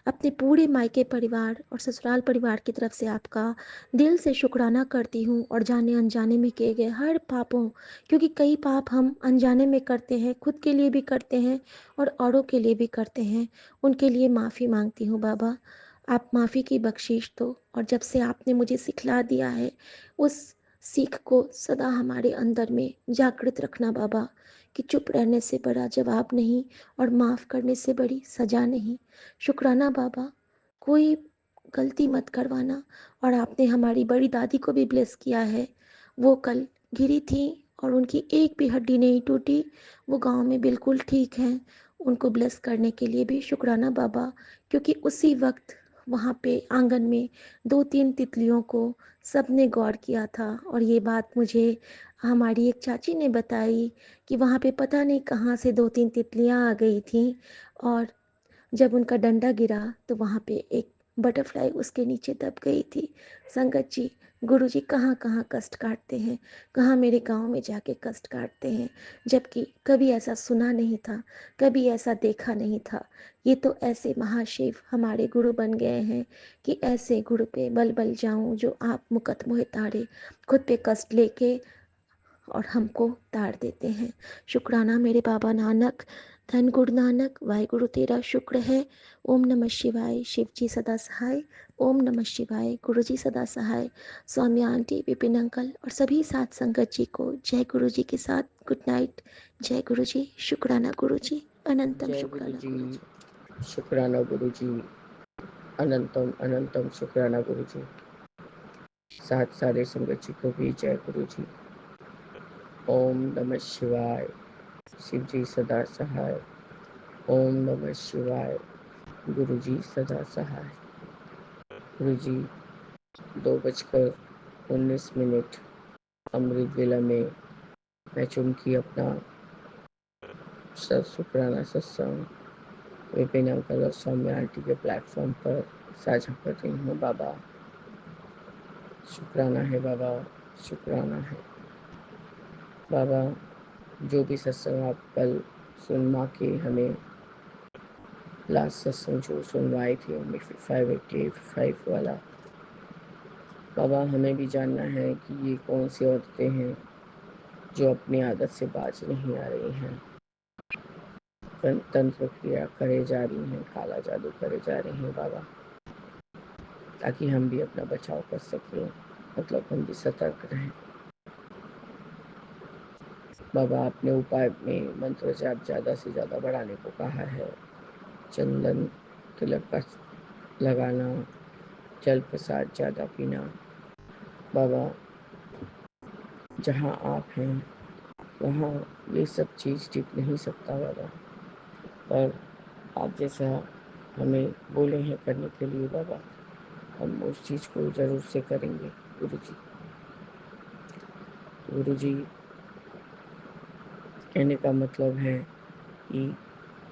S6: अपने पूरे मायके परिवार और ससुराल परिवार की तरफ से आपका दिल से शुक्राना करती हूँ। और जाने-अनजाने में किए गए हर पापों, क्योंकि कई पाप हम अनजाने में करते हैं, खुद के लिए भी करते हैं और औरों के लिए भी करते हैं, उनके लिए माफ़ी माँगती हूँ बाबा। आप माफ़ी की बख्शीश दो। और जब से आपने मुझे सिखला दिया है, उस सीख को सदा हमारे अंदर में जागृत रखना बाबा, कि चुप रहने से बड़ा जवाब नहीं और माफ़ करने से बड़ी सज़ा नहीं। शुक्राना बाबा, कोई गलती मत करवाना। और आपने हमारी बड़ी दादी को भी ब्लेस किया है। वो कल गिरी थी और उनकी एक भी हड्डी नहीं टूटी। वो गाँव में बिल्कुल ठीक हैं। उनको ब्लेस करने के लिए भी शुक्राना बाबा, क्योंकि उसी वक़्त वहाँ पे आंगन में 2-3 तितलियों को सबने गौर किया था और ये बात मुझे हमारी एक चाची ने बताई कि वहाँ पे पता नहीं कहाँ से 2-3 तितलियाँ आ गई थीं और जब उनका डंडा गिरा तो वहाँ पे एक बटरफ्लाई उसके नीचे दब गई थी। संगत जी, गुरुजी कहाँ-कहाँ कष्ट काटते हैं, कहाँ मेरे गाँव में जाके कष्ट काटते हैं, जबकि कभी ऐसा सुना नहीं था, कभी ऐसा देखा नहीं था। ये तो ऐसे महाशिव हमारे गुरु बन गए हैं कि ऐसे गुरु पे बल-बल जाऊँ जो आप मुकत मोहि तारे, खुद पे कष्ट लेके और हमको तार देते हैं। शुक्राना मेरे बाबा नानक, धन गुरु नानक, वाहिगुरु तेरा शुक्र है। ओम नमः शिवाय, शिव जी सदा सहाय। ओम नमः शिवाय, गुरु जी सदा सहाय। स्वामी आंटी, विपिन अंकल और सभी साथ संगत जी को जय गुरु जी के साथ गुड नाइट। जय गुरु जी, शुक्राना गुरु जी, अनंतम
S7: जय गुरु
S6: शुक्राना
S7: जी,
S6: गुरु जी।
S7: शुक्राना गुरु जी, अनंतम अनंतम शुक्राना गुरु जी। साथ सारे संगत जी को भी जय गुरु जी। ओम नमः शिवाय, शिव जी सदा सहाय। ओम नमः शिवाय, गुरु जी सदा सहाय। गुरु जी 2:19 अमृत वेला में मैं चुमकी अपना शुक्राना सत्संग विपिन अंकल और सौम्या आंटी के प्लेटफॉर्म पर साझा कर रही हूँ। बाबा शुक्राना है, बाबा शुक्राना है। बाबा जो भी सत्संग आप कल सुनवा के हमें लास्ट सत्संग जो सुनवाए थे 585 वाला, बाबा हमें भी जानना है कि ये कौन सी औरतें हैं जो अपनी आदत से बाज नहीं आ रही हैं, तंत्र क्रिया करे जा रही हैं, काला जादू करे जा रही हैं बाबा, ताकि हम भी अपना बचाव कर सकें, मतलब हम भी सतर्क रहें। बाबा आपने उपाय में मंत्र जाप ज़्यादा से ज़्यादा बढ़ाने को कहा है, चंदन तिलक का लगाना, जल प्रसाद ज़्यादा पीना। बाबा जहाँ आप हैं वहाँ ये सब चीज़ टिक नहीं सकता बाबा, पर आप जैसा हमें बोले हैं करने के लिए बाबा, हम उस चीज़ को ज़रूर से करेंगे गुरु जी। गुरु जी कहने का मतलब है कि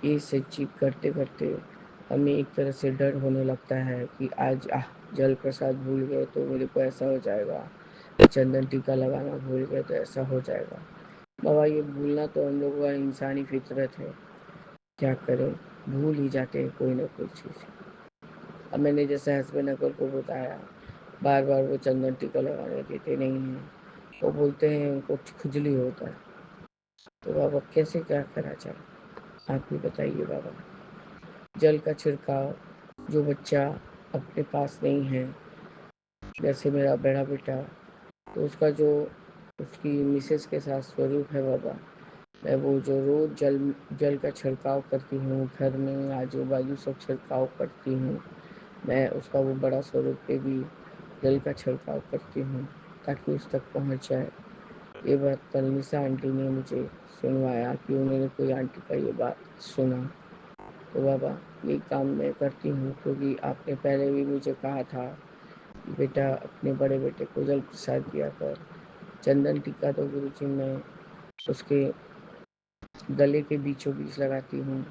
S7: ये सब चीज़ करते करते हमें एक तरह से डर होने लगता है कि आज जल प्रसाद भूल गए तो मेरे को ऐसा हो जाएगा, चंदन टीका लगाना भूल गए तो ऐसा हो जाएगा। बाबा ये भूलना तो हम लोगों का इंसानी फितरत है, क्या करें, भूल ही जाते हैं कोई ना कोई चीज़। अब मैंने जैसे हस्बैंड अकल को बताया, बार बार वो चंदन टीका लगाने देते नहीं हैं, वो बोलते हैं उनको खुजली होता है, तो बाबा कैसे क्या करा जाए, आप ही बताइए बाबा। जल का छिड़काव जो बच्चा अपने पास नहीं है, जैसे मेरा बड़ा बेटा, तो उसका जो उसकी मिसेस के साथ स्वरूप है बाबा, मैं वो जो रोज़ जल का छिड़काव करती हूँ, घर में आजू बाजू सब छिड़काव करती हूँ, मैं उसका वो बड़ा स्वरूप पे भी जल का छिड़काव करती हूँ ताकि उस तक पहुँच जाए। ये बात कल निशा आंटी ने मुझे सुनवाया कि उन्होंने कोई आंटी का ये बात सुना, तो बाबा ये काम मैं करती हूँ, क्योंकि आपने पहले भी मुझे कहा था कि बेटा अपने बड़े बेटे को जल प्रसाद दिया कर। चंदन टीका तो गुरु जी मैं उसके गले के बीचों बीच लगाती हूँ,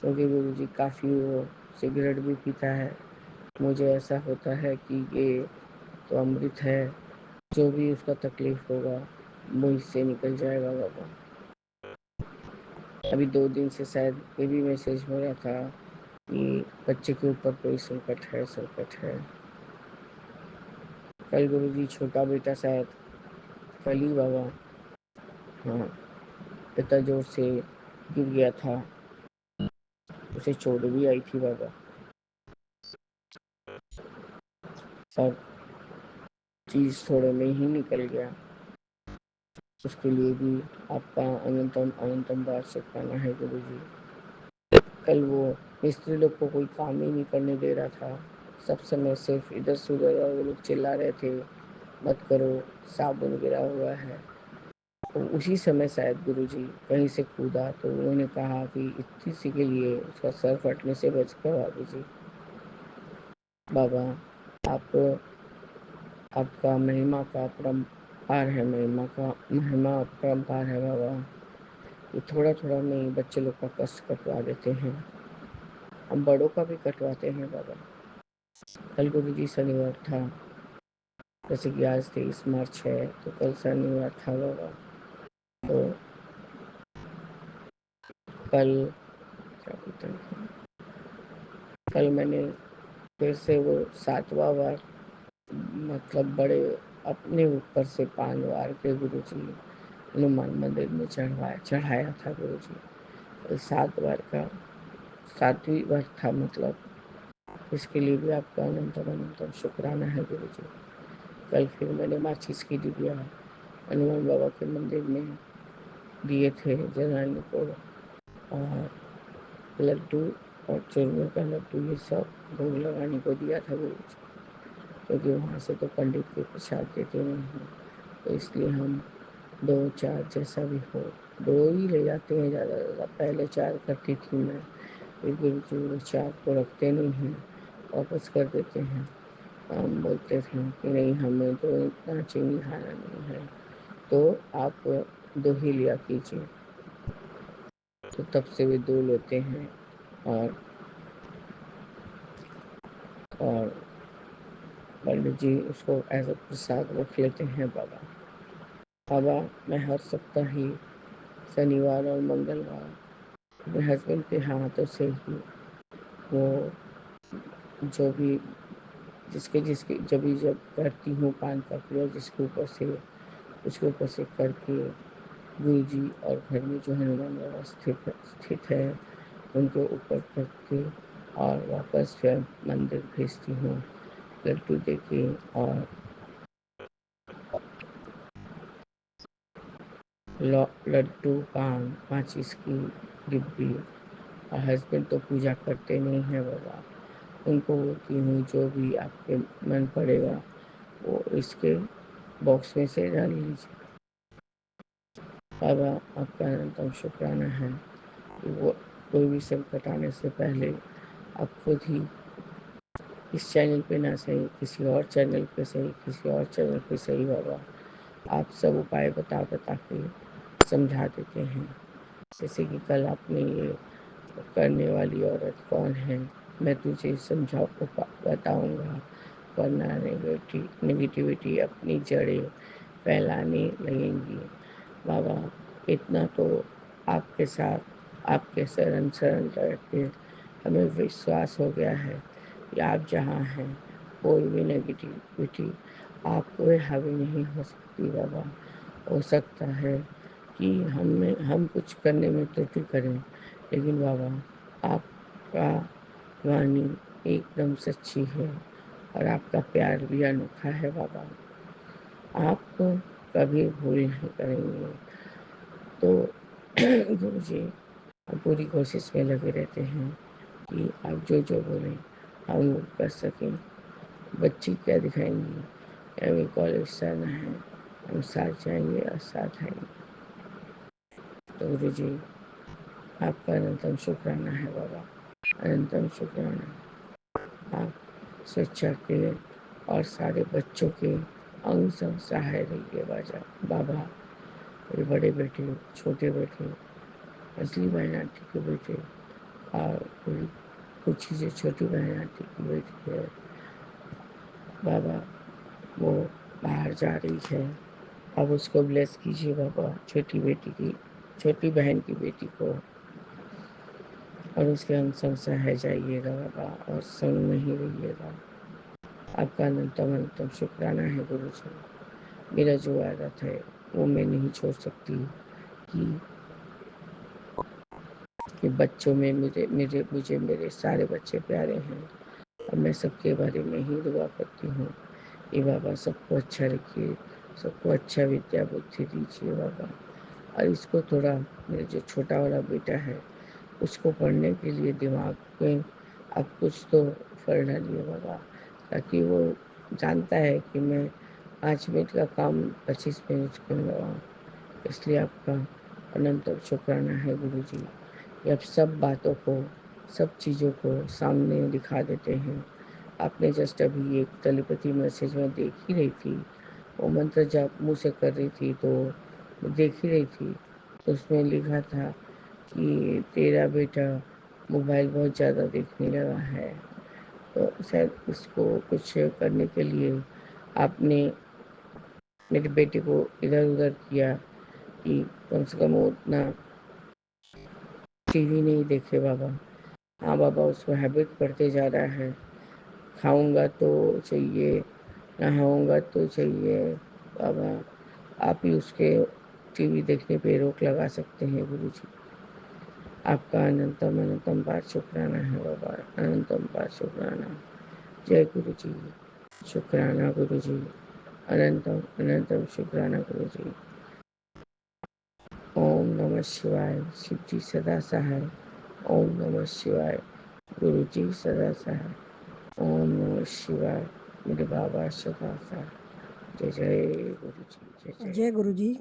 S7: क्योंकि गुरु जी काफ़ी वो सिगरेट भी पीता है। मुझे ऐसा होता है कि ये तो अमृत है, जो भी उसका तकलीफ होगा मुझ से निकल जाएगा बाबा। अभी 2 दिन से शायद ये भी मैसेज हो रहा था कि बच्चे के ऊपर कोई संकट है, संकट है। कल गुरु जी छोटा बेटा शायद कल ही बाबा, हाँ, इतना जोर से गिर गया था, उसे चोट भी आई थी बाबा। सब चीज़ थोड़े में ही निकल गया, उसके लिए भी आपका अनंतम अनंतम बार शुक्राना है गुरु जी। कल वो मिस्त्री लोग को कोई काम ही नहीं करने दे रहा था, सब समय सिर्फ इधर से उधर, और वो लोग चिल्ला रहे थे मत करो, साबुन गिरा हुआ है। उसी समय शायद गुरुजी कहीं से कूदा, तो उन्होंने कहा कि इतनी सी के लिए उसका सर फटने से बच गया बाबूजी। बाबा, आप आपका महिमा का अपरंपार है, महिमा अपरंपार है बाबा। ये थोड़ा-थोड़ा नहीं, बच्चे लोग का कष्ट कटवा देते हैं, हम बड़ों का भी कटवाते हैं बाबा। कल गुरुजी शनिवार था, जैसे कि आज 23 मार्च है, तो कल शनिवार था बाबा। तो कल क्या बोलते हैं, कल मैंने फिर से वो 7वां बार, मतलब बड़े अपने ऊपर से 5 बार के गुरुजी हनुमान मंदिर में चढ़ाया था गुरुजी। कल 7 बार का 7वीं बार था, मतलब इसके लिए भी आपका अनंतम अनंतम शुक्राना है गुरुजी। कल फिर मैंने माचिस की डिबिया हनुमान बाबा के मंदिर में दिए थे जलाने को, और लड्डू और चूरमे का लड्डू ये सब भोग लगाने को दिया था गुरुजी, क्योंकि वहाँ से तो पंडित के प्रसाद देते नहीं हैं, तो इसलिए हम 2-4 जैसा भी हो 2 ही ले जाते हैं ज़्यादा से ज़्यादा। पहले 4 करती थी मैं, फिर गुरुजी वो 4 को रखते नहीं हैं, वापस कर देते हैं। हम बोलते थे कि नहीं, हमें तो इतना चीनी खाना नहीं है, तो आप 2 ही लिया कीजिए। तो तब से वे 2 लेते हैं, और और पंडित जी उसको एज अ प्रसाद रख लेते हैं बाबा। बाबा, मैं हर सप्ताह ही शनिवार और मंगलवार अपने हस्बैंड के हाथों से ही वो जो भी जिसके जिसके जब करती हूँ पान का क्रिया, जिसके ऊपर से उसके ऊपर से करके गुरु जी और घर में जो हनुमान बाबा स्थित है उनके ऊपर करके, और वापस फिर मंदिर भेजती हूँ लड्डू देके, और लड्डू, पान, माचिस की डिब्बी। और हस्बैंड तो पूजा करते नहीं हैं बाबा, उनको बोलती हूँ जो भी आपके मन पड़ेगा वो इसके बॉक्स में से डाल लीजिए। बाबा, आपका अनंतम शुक्राना है कि वो कोई भी संकट आने से पहले आप खुद ही इस चैनल पे ना सही, किसी और चैनल पे सही, किसी और चैनल पे सही बाबा, आप सब उपाय बता बता के समझा देते हैं। जैसे कि कल आपने ये करने वाली औरत कौन है, मैं तुझे बताऊंगा, वरना नेगेटिविटी अपनी जड़ें फैलाने लगेंगी। बाबा, इतना तो आपके साथ आपके शरण शरण रह के हमें विश्वास हो गया है कि आप जहाँ हैं कोई भी नेगेटिविटी आप पे हावी नहीं हो सकती बाबा। हो सकता है कि हम कुछ करने में त्रुटि करें, लेकिन बाबा आपका वाणी एकदम सच्ची है, और आपका प्यार भी अनोखा है बाबा। आप कभी भूल नहीं करेंगे। तो गुरु जी, हम पूरी कोशिश में लगे रहते हैं कि आप जो जो बोलें हम वो कर सकें। बच्ची क्या दिखाएंगी, हमें कॉलेज जाना है, हम साथ जाएंगे और साथ आएंगे। तो गुरु जी, आपका अनंतम शुक्राना है बाबा, अनंतम शुक्राना। आप स्वेच्छा के और सारे बच्चों के अंग संग सहाय रहिए बाबा। मेरे बड़े बेटे, छोटे बेटे, असली बहन आंटी के बेटे, और मेरी कुछ चीज़ें छोटी बहन आंटी की बेटी है बाबा, वो बाहर जा रही है, अब उसको ब्लेस कीजिए बाबा, छोटी बहन की बेटी को, और उसके अंग संग सहाय जाइएगा बाबा, और संग में ही रहिएगा। आपका अनंतम अनंतम शुक्राना है गुरु जी। मेरा जो आदत है वो मैं नहीं छोड़ सकती कि बच्चों में मुझे मेरे सारे बच्चे प्यारे हैं, और मैं सबके बारे में ही दुआ करती हूँ कि बाबा सबको अच्छा रखिए, सबको अच्छा विद्या बुद्धि दीजिए बाबा। और इसको थोड़ा, मेरा जो छोटा वाला बेटा है उसको पढ़ने के लिए दिमाग में अब कुछ तो फल डालिए बाबा, ताकि वो जानता है कि मैं 5 मिनट का काम 25 मिनट क्यों लगाऊँ। इसलिए आपका अनंत शुक्राना है गुरुजी। ये आप सब बातों को, सब चीज़ों को सामने दिखा देते हैं। आपने जस्ट अभी एक टेलीपैथी मैसेज में देख ही रही थी, वो मंत्र जाप मुँह से कर रही थी तो देख ही रही थी, तो उसमें लिखा था कि तेरा बेटा मोबाइल बहुत ज़्यादा देखने लगा है। तो शायद उसको कुछ करने के लिए आपने मेरे बेटे को इधर उधर किया कि कम से कम वो उतना टीवी नहीं देखे बाबा। हाँ बाबा, उसको हैबिट पड़ते जा रहा है, खाऊंगा तो चाहिए, नहाऊंगा तो चाहिए। बाबा आप ही उसके टीवी देखने पे रोक लगा सकते हैं गुरुजी। आपका अनंतम अनंतम बार शुक्राना है बाबा, अनंतम बार शुक्राना। जय गुरुजी, शुक्राना गुरुजी, अनंतम अनंतम शुक्राना गुरुजी। ओम नमः शिवाय, शिव जी सदा सहाय। ओम नमः शिवाय, गुरु जी सदा सहाय। ओम नमः शिवाय, मेरे बाबा सदा सहाय। जय जय गुरु जी, जय
S8: जय गुरु जी,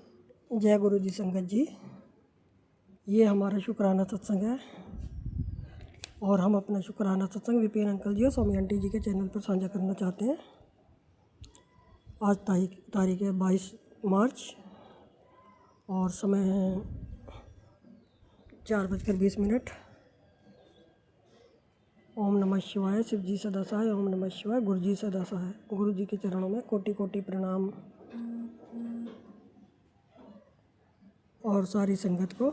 S8: जय गुरु जी संगत जी। ये हमारा शुक्राना सत्संग है और हम अपना शुक्राना सत्संग विपिन अंकल जी और स्वामी आंटी जी के चैनल पर साझा करना चाहते हैं। आज तारीख है 22 मार्च और समय है 4:20। ओम नमः शिवाय, शिव जी सदा सहाय। ओम नमः शिवाय, गुरु जी सदा सहाय। गुरु जी के चरणों में कोटि कोटि प्रणाम और सारी संगत को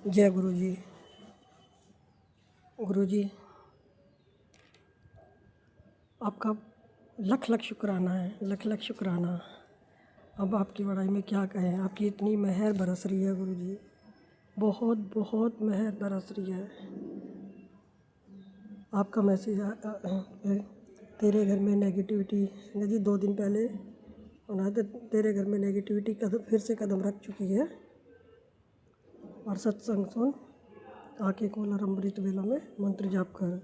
S8: जय गुरु जी। गुरु जी आपका लख लख शुक्राना है, लख लख शुक्राना। अब आपकी बड़ाई में क्या कहें, आपकी इतनी मेहर बरस रही है गुरु जी, बहुत बहुत मेहर बरस रही है। आपका मैसेज तेरे घर में नेगेटिविटी जी 2 दिन पहले उन्होंने तेरे घर में नेगेटिविटी फिर से कदम रख चुकी है और सत्संग सुन, आके खोल और अमृत वेला में मंत्र जाप कर।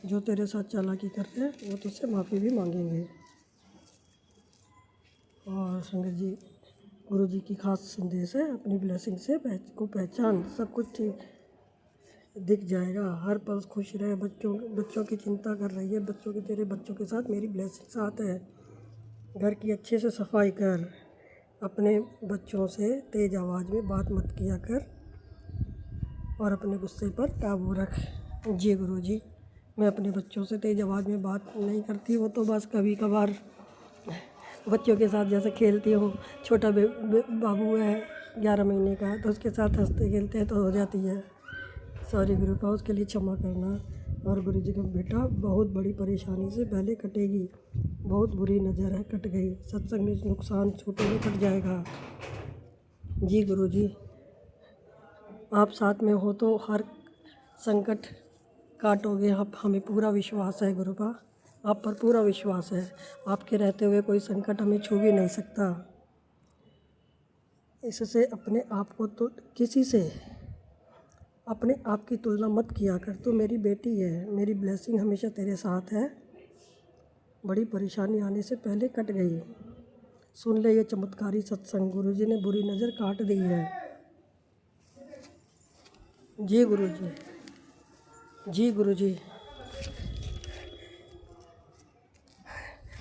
S8: जो तेरे साथ चालाकी करते हैं वो तुझसे माफ़ी भी मांगेंगे। और संगत जी, गुरु जी की खास संदेश है, अपनी ब्लेसिंग से को पहचान, सब कुछ ठीक दिख जाएगा। हर पल खुश रहे। बच्चों की चिंता कर रही है, तेरे बच्चों के साथ मेरी ब्लेसिंग साथ है। घर की अच्छे से सफाई कर, अपने बच्चों से तेज़ आवाज़ में बात मत किया कर और अपने गुस्से पर काबू रख। जी गुरु जी, मैं अपने बच्चों से तेज़ आवाज़ में बात नहीं करती, वो तो बस कभी कभार बच्चों के साथ जैसे खेलती हूँ। छोटा बाबू है 11 महीने का, तो उसके साथ हंसते खेलते हैं तो हो जाती है। सॉरी गुरु का, उसके लिए क्षमा करना। और गुरु जी का बेटा बहुत बड़ी परेशानी से पहले कटेगी, बहुत बुरी नज़र है, कट गई। सत्संग में नुकसान छोटे में कट जाएगा। जी गुरु जी, आप साथ में हो तो हर संकट काटोगे। आप हमें पूरा विश्वास है गुरु का, आप पर पूरा विश्वास है। आपके रहते हुए कोई संकट हमें छू भी नहीं सकता। इससे अपने आप को तो किसी से अपने आप की तुलना मत किया कर। तू मेरी बेटी है, मेरी ब्लेसिंग हमेशा तेरे साथ है। बड़ी परेशानी आने से पहले कट गई। सुन ले ये चमत्कारी सत्संग, गुरु जी ने बुरी नज़र काट दी है। जी गुरु जी, जी गुरु जी,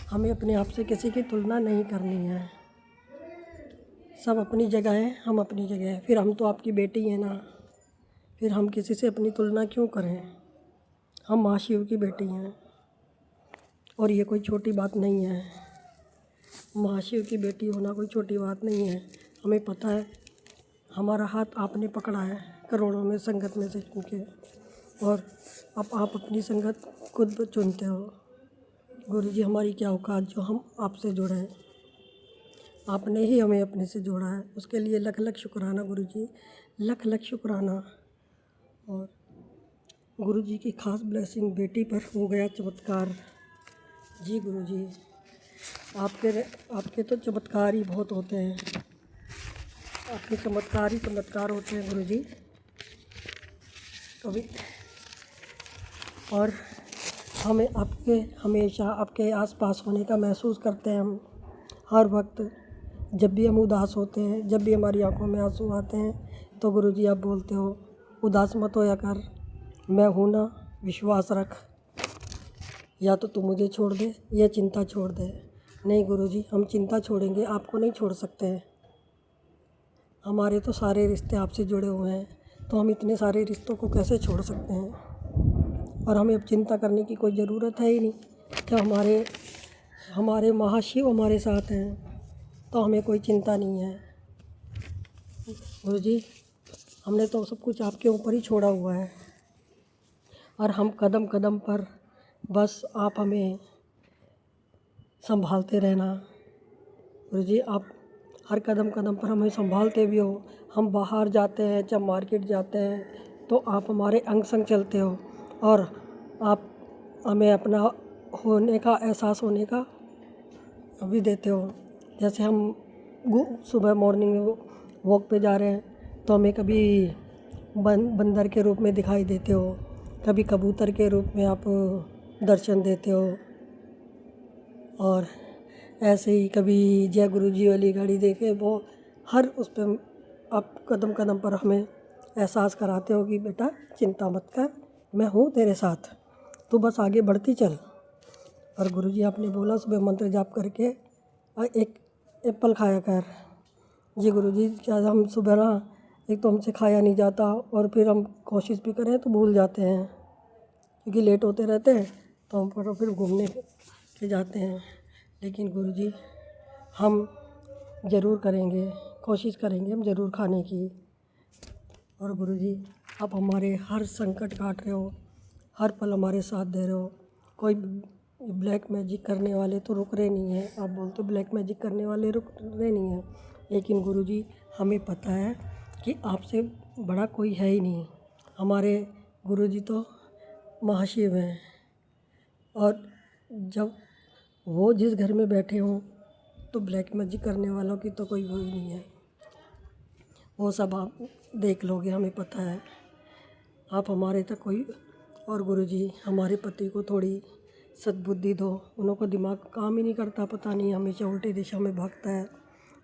S8: हमें अपने आप से किसी की तुलना नहीं करनी है। सब अपनी जगह है, हम अपनी जगह है। फिर हम तो आपकी बेटी हैं ना, फिर हम किसी से अपनी तुलना क्यों करें। हम माँ शिव की बेटी हैं और ये कोई छोटी बात नहीं है। माँ शिव की बेटी होना कोई छोटी बात नहीं है। हमें पता है हमारा हाथ आपने पकड़ा है करोड़ों में संगत में से चुन के, और अब आप अपनी संगत खुद चुनते हो। गुरु जी, हमारी क्या औकात जो हम आपसे जुड़े हैं। आपने ही हमें अपने से जोड़ा है, उसके लिए लख लख शुक्राना गुरु जी, लख लख शुक्राना। और गुरु जी की खास ब्लेसिंग बेटी पर हो गया चमत्कार। जी गुरु जी, आपके तो चमत्कार ही बहुत होते हैं, आपके चमत्कार ही चमत्कार होते हैं गुरु जी कभी। और हमें हमेशा आपके आसपास होने का महसूस करते हैं हम हर वक्त। जब भी हम उदास होते हैं, जब भी हमारी आंखों में आंसू आते हैं, तो गुरुजी आप बोलते हो उदास मत होया कर, मैं हूँ ना, विश्वास रख, या तो तू मुझे छोड़ दे या चिंता छोड़ दे। नहीं गुरुजी, हम चिंता छोड़ेंगे, आपको नहीं छोड़ सकते हैं। हमारे तो सारे रिश्ते आपसे जुड़े हुए हैं, तो हम इतने सारे रिश्तों को कैसे छोड़ सकते हैं। और हमें अब चिंता करने की कोई ज़रूरत है ही नहीं, कि हमारे महाशिव हमारे साथ हैं, तो हमें कोई चिंता नहीं है। गुरुजी, हमने तो सब कुछ आपके ऊपर ही छोड़ा हुआ है, और हम कदम कदम पर बस आप हमें संभालते रहना। गुरुजी, आप हर कदम कदम पर हमें संभालते भी हो। हम बाहर जाते हैं, जब मार्केट जाते हैं, तो आप हमारे अंग संग चलते हो, और आप हमें अपना होने का एहसास होने का भी देते हो। जैसे हम सुबह मॉर्निंग में वॉक पे जा रहे हैं, तो हमें कभी बंदर के रूप में दिखाई देते हो, कभी कबूतर के रूप में आप दर्शन देते हो, और ऐसे ही कभी जय गुरु जी वाली घड़ी देके वो हर उस पर आप कदम कदम पर हमें एहसास कराते हो कि बेटा चिंता मत कर, मैं हूँ तेरे साथ, तू बस आगे बढ़ती चल। और गुरुजी आपने बोला सुबह मंत्र जाप करके एक एप्पल खाया कर। जी गुरुजी, क्या हम सुबह ना, एक तो हमसे खाया नहीं जाता, और फिर हम कोशिश भी करें तो भूल जाते हैं, क्योंकि लेट होते रहते हैं, तो हम फिर घूमने के जाते हैं। लेकिन गुरुजी, हम ज़रूर करेंगे, कोशिश करेंगे हम ज़रूर खाने की। और गुरुजी, आप हमारे हर संकट काट रहे हो, हर पल हमारे साथ दे रहे हो। कोई ब्लैक मैजिक करने वाले तो रुक रहे नहीं हैं, आप बोलते हो ब्लैक मैजिक करने वाले रुक रहे नहीं हैं, लेकिन गुरुजी हमें पता है कि आपसे बड़ा कोई है ही नहीं। हमारे गुरुजी तो महाशिव हैं, और जब वो जिस घर में बैठे हों, तो ब्लैक मैजिक करने वालों की तो कोई वो ही नहीं है। वो सब आप देख लोगे, हमें पता है। आप हमारे तक कोई, और गुरुजी हमारे पति को थोड़ी सद्बुद्धि दो, उनको दिमाग काम ही नहीं करता, पता नहीं हमेशा उल्टी दिशा में भागता है।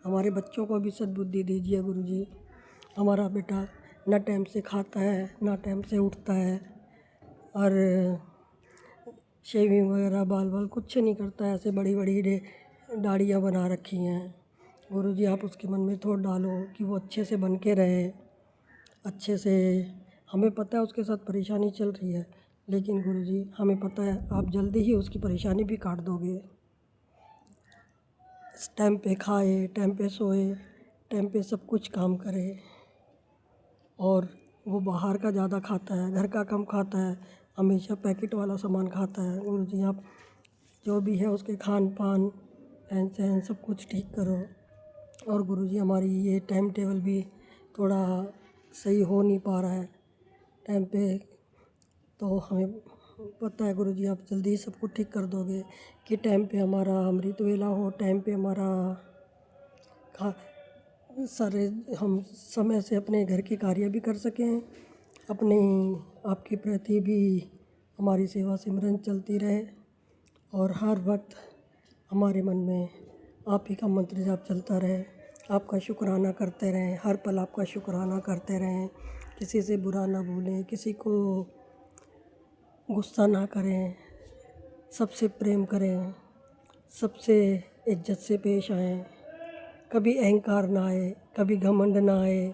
S8: हमारे बच्चों को भी सद्बुद्धि दीजिए गुरुजी। हमारा बेटा ना टाइम से खाता है, ना टाइम से उठता है, और शेविंग वगैरह बाल कुछ नहीं करता है, ऐसे बड़ी बड़ी दाढ़ियाँ बना रखी हैं। गुरुजी आप उसके मन में थोड़ा डालो कि वो अच्छे से बन के रहे, अच्छे से। हमें पता है उसके साथ परेशानी चल रही है, लेकिन गुरुजी हमें पता है आप जल्दी ही उसकी परेशानी भी काट दोगे। टाइम पे खाए, टाइम पे सोए, टाइम पे सब कुछ काम करे, और वो बाहर का ज़्यादा खाता है, घर का कम खाता है, हमेशा पैकेट वाला सामान खाता है। गुरुजी आप जो भी है उसके खान पान, रहन सहन सब कुछ ठीक करो। और गुरुजी हमारी ये टाइम टेबल भी थोड़ा सही हो नहीं पा रहा है टाइम पे, तो हमें पता है गुरुजी आप जल्दी सब कुछ ठीक कर दोगे, कि टाइम पे हमारा अमृत वेला हो, टाइम पे हमारा सारे हम समय से अपने घर के कार्य भी कर सकें, अपने आपके प्रति भी हमारी सेवा सिमरन चलती रहे, और हर वक्त हमारे मन में आप ही का मंत्र जाप चलता रहे, आपका शुक्राना करते रहें, हर पल आपका शुक्राना करते रहें, किसी से बुरा ना भूलें, किसी को गुस्सा ना करें, सबसे प्रेम करें, सबसे इज्जत से पेश आएँ, कभी अहंकार ना आए, कभी घमंड ना आए,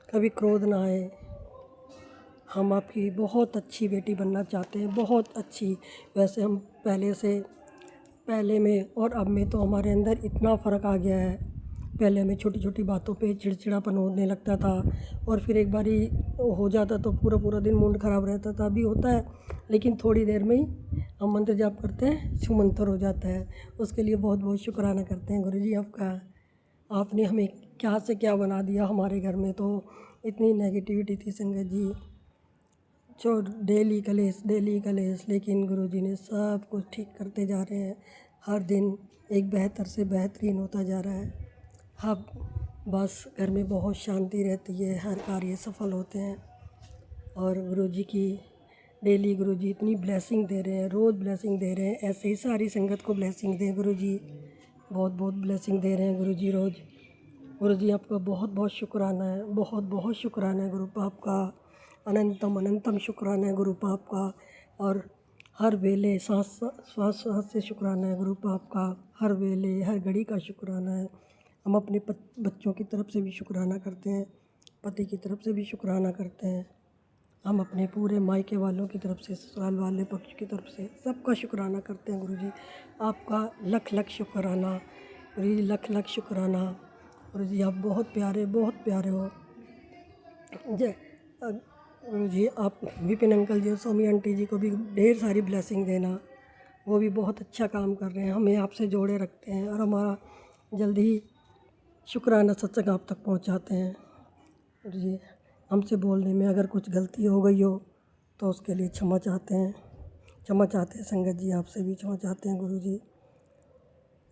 S8: कभी क्रोध ना आए। हम आपकी बहुत अच्छी बेटी बनना चाहते हैं, बहुत अच्छी। वैसे हम पहले में और अब में तो हमारे अंदर इतना फ़र्क आ गया है। पहले हमें छोटी छोटी बातों पे चिड़चिड़ापन होने लगता था, और फिर एक बारी हो जाता तो पूरा पूरा दिन मूड ख़राब रहता था। अभी होता है, लेकिन थोड़ी देर में ही हम मंत्र जाप करते हैं, छूमंतर हो जाता है। उसके लिए बहुत बहुत शुक्राना करते हैं गुरुजी आपका। आपने हमें क्या से क्या बना दिया। हमारे घर में तो इतनी नेगेटिविटी थी संगत जी, जो डेली कलेश, लेकिन गुरुजी ने सब कुछ ठीक करते जा रहे हैं। हर दिन एक बेहतर से बेहतरीन होता जा रहा है। अब बस घर में बहुत शांति रहती है, हर कार्य सफल होते हैं। और गुरुजी की डेली गुरुजी इतनी ब्लेसिंग दे रहे हैं, रोज़ ब्लेसिंग दे रहे हैं। ऐसे ही सारी संगत को ब्लेसिंग दें गुरुजी, बहुत बहुत ब्लेसिंग दे रहे हैं गुरुजी रोज़। गुरुजी आपका बहुत बहुत शुक्राना है, बहुत बहुत शुक्राना है गुरु पाप का, अनंतम अनंतम शुक्राना है गुरु पाप का। और हर वेले सांस सांस सांस से शुक्राना है गुरु पाप का, हर वेले हर घड़ी का शुक्राना है। हम अपने बच्चों की तरफ से भी शुक्राना करते हैं, पति की तरफ से भी शुक्राना करते हैं, हम अपने पूरे मायके वालों की तरफ से, ससुराल वाले पक्ष की तरफ से सबका शुक्राना करते हैं गुरुजी। आपका लख लख शुक्राना गुरुजी, लख लख शुक्राना गुरुजी। आप बहुत प्यारे हो। जय गुरुजी, आप विपिन अंकल जी और स्वामी आंटी जी को भी ढेर सारी ब्लेसिंग देना। वो भी बहुत अच्छा काम कर रहे हैं, हमें आपसे जोड़े रखते हैं और हमारा जल्दी ही शुक्राना सत्संग आप तक पहुंचाते हैं गुरुजी। हमसे बोलने में अगर कुछ गलती हो गई हो तो उसके लिए क्षमा चाहते हैं संगत जी, आपसे भी क्षमा चाहते हैं गुरुजी।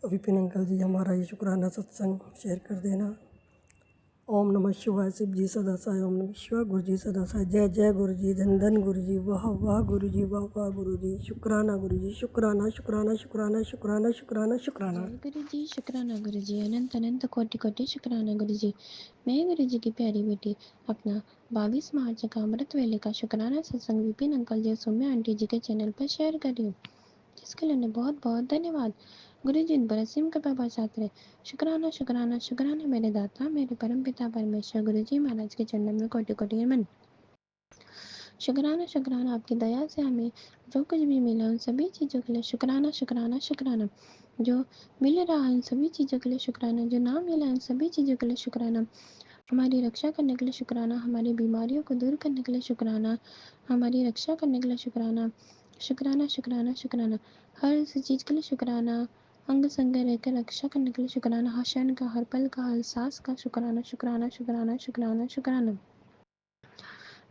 S8: विपिन अंकल जी, हमारा ये शुक्राना सत्संग शेयर कर देना। ओम नमः शिवाय, शिव जी सदा साई, ओम नमः शिवाय, गुरु जी सदा साई। जय जय गुरु जी, धन धन गुरु जी, वाह वाह गुरु जी, वाह वाह गुरु जी। शुक्राना गुरु जी, शुक्राना शुक्राना शुक्राना शुक्राना शुक्राना शुक्राना।
S6: जय गुरु जी, शुक्राना गुरु जी, अनंत अनंत कोटि कोटि शुक्राना गुरु जी। मैं गुरु जी की प्यारी बेटी अपना 22 मार्च का अमृत वेले का शुक्राना सत्संग विपिन अंकल जी और सौम्या आंटी जी के चैनल पर शेयर कर रही हूँ, जिसके लिए उन्हें बहुत बहुत धन्यवाद। गुरु जी इन पर असीम कृपा बरसात रहे। शुक्राना शुक्राना शुक्राना मेरे दाता मेरे परम पिता परमेश्वर गुरु जी महाराज के चरणों में कोटि कोटि नमन। शुक्राना शुक्राना आपकी दया से हमें जो कुछ भी मिला उन सभी चीज़ों के लिए शुक्राना शुक्राना शुक्राना। जो मिल रहा है उन सभी चीज़ों के लिए शुक्राना, जो ना मिला उन सभी चीज़ों के लिए शुक्राना। हमारी रक्षा करने के लिए शुक्राना, हमारी बीमारियों को दूर करने के लिए शुक्राना, हमारी रक्षा करने के लिए शुक्राना। शुक्राना शुक्राना शुक्राना, हर चीज़ के लिए शुक्राना। अंग संग रहकर रक्षा करने के लिए शुक्राना, हर क्षण का, हर पल का, हर सांस का शुक्राना शुक्राना शुक्राना शुक्राना शुक्राना।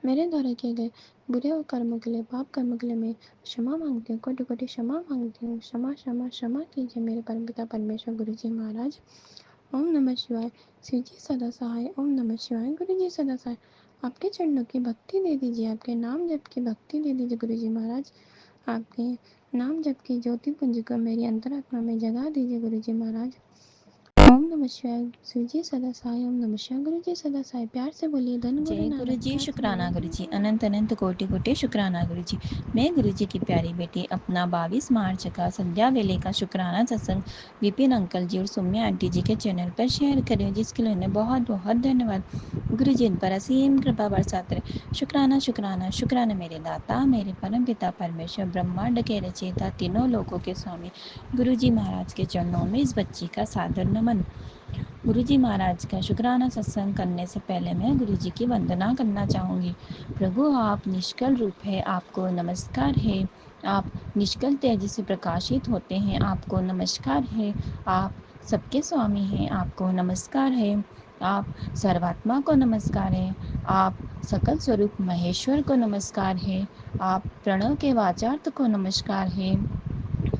S6: मेरे द्वारा किए गए बुरे और कर्मों के लिए, पाप कर्मों के लिए मैं क्षमा मांगती हूँ, कोटि कोटि क्षमा मांगती हूँ। क्षमा क्षमा क्षमा कीजिए मेरे परमपिता परमेश्वर गुरु जी महाराज। ओम नमः शिवाय, शिव जी सदा सहाय। ओम नमः शिवाय, गुरु जी सदा सहाय। आपके चरणों की भक्ति दे दीजिए, आपके नाम जप की भक्ति दे दीजिए गुरु जी महाराज। आपके नाम जप की ज्योति पुंज को मेरी अंतरात्मा में जगा दीजिए गुरु जी महाराज। ओम नमः शिवाय, शिव जी सदा सहाय। ओम नमः शिवाय, गुरु जी सदा सहाय। प्यार से बोलिए धन गुरु
S9: जय
S6: नानक।
S9: गुरु जी,
S6: प्यार से
S9: शुक्राना
S6: बोलिए
S9: गुरु
S6: धन
S9: जी,
S6: गुरु
S9: अनंत
S6: नानक।
S9: अनंत कोटि कोटि शुक्राना गुरु जी। मैं गुरु जी की प्यारी बेटी अपना 22 मार्च का संध्या वेले का शुक्राना सत्संग विपिन अंकल जी और सौम्या आंटी जी के चैनल पर शेयर कर रही हूँ, जिसके लिए उन्हें बहुत बहुत धन्यवाद। गुरु जी इन पर असीम कृपा बरसात रहे। शुक्राना शुक्राना शुक्राना मेरे दाता मेरे परम पिता परमेश्वर ब्रह्मांड के रचयिता तीनों लोकों के स्वामी गुरु जी महाराज के चरणों में इस बच्ची का सादर नमन। गुरुजी महाराज का शुक्राना सत्संग करने से पहले मैं गुरुजी की वंदना करना चाहूँगी। प्रभु आप निष्कल रूप है, आपको नमस्कार है। आप निष्कल तेज से प्रकाशित होते हैं, आपको नमस्कार है। आप सबके स्वामी हैं, आपको नमस्कार है। आप सर्वात्मा को नमस्कार है। आप सकल स्वरूप महेश्वर को नमस्कार है। आप प्रणव के वाचार्थ को नमस्कार है।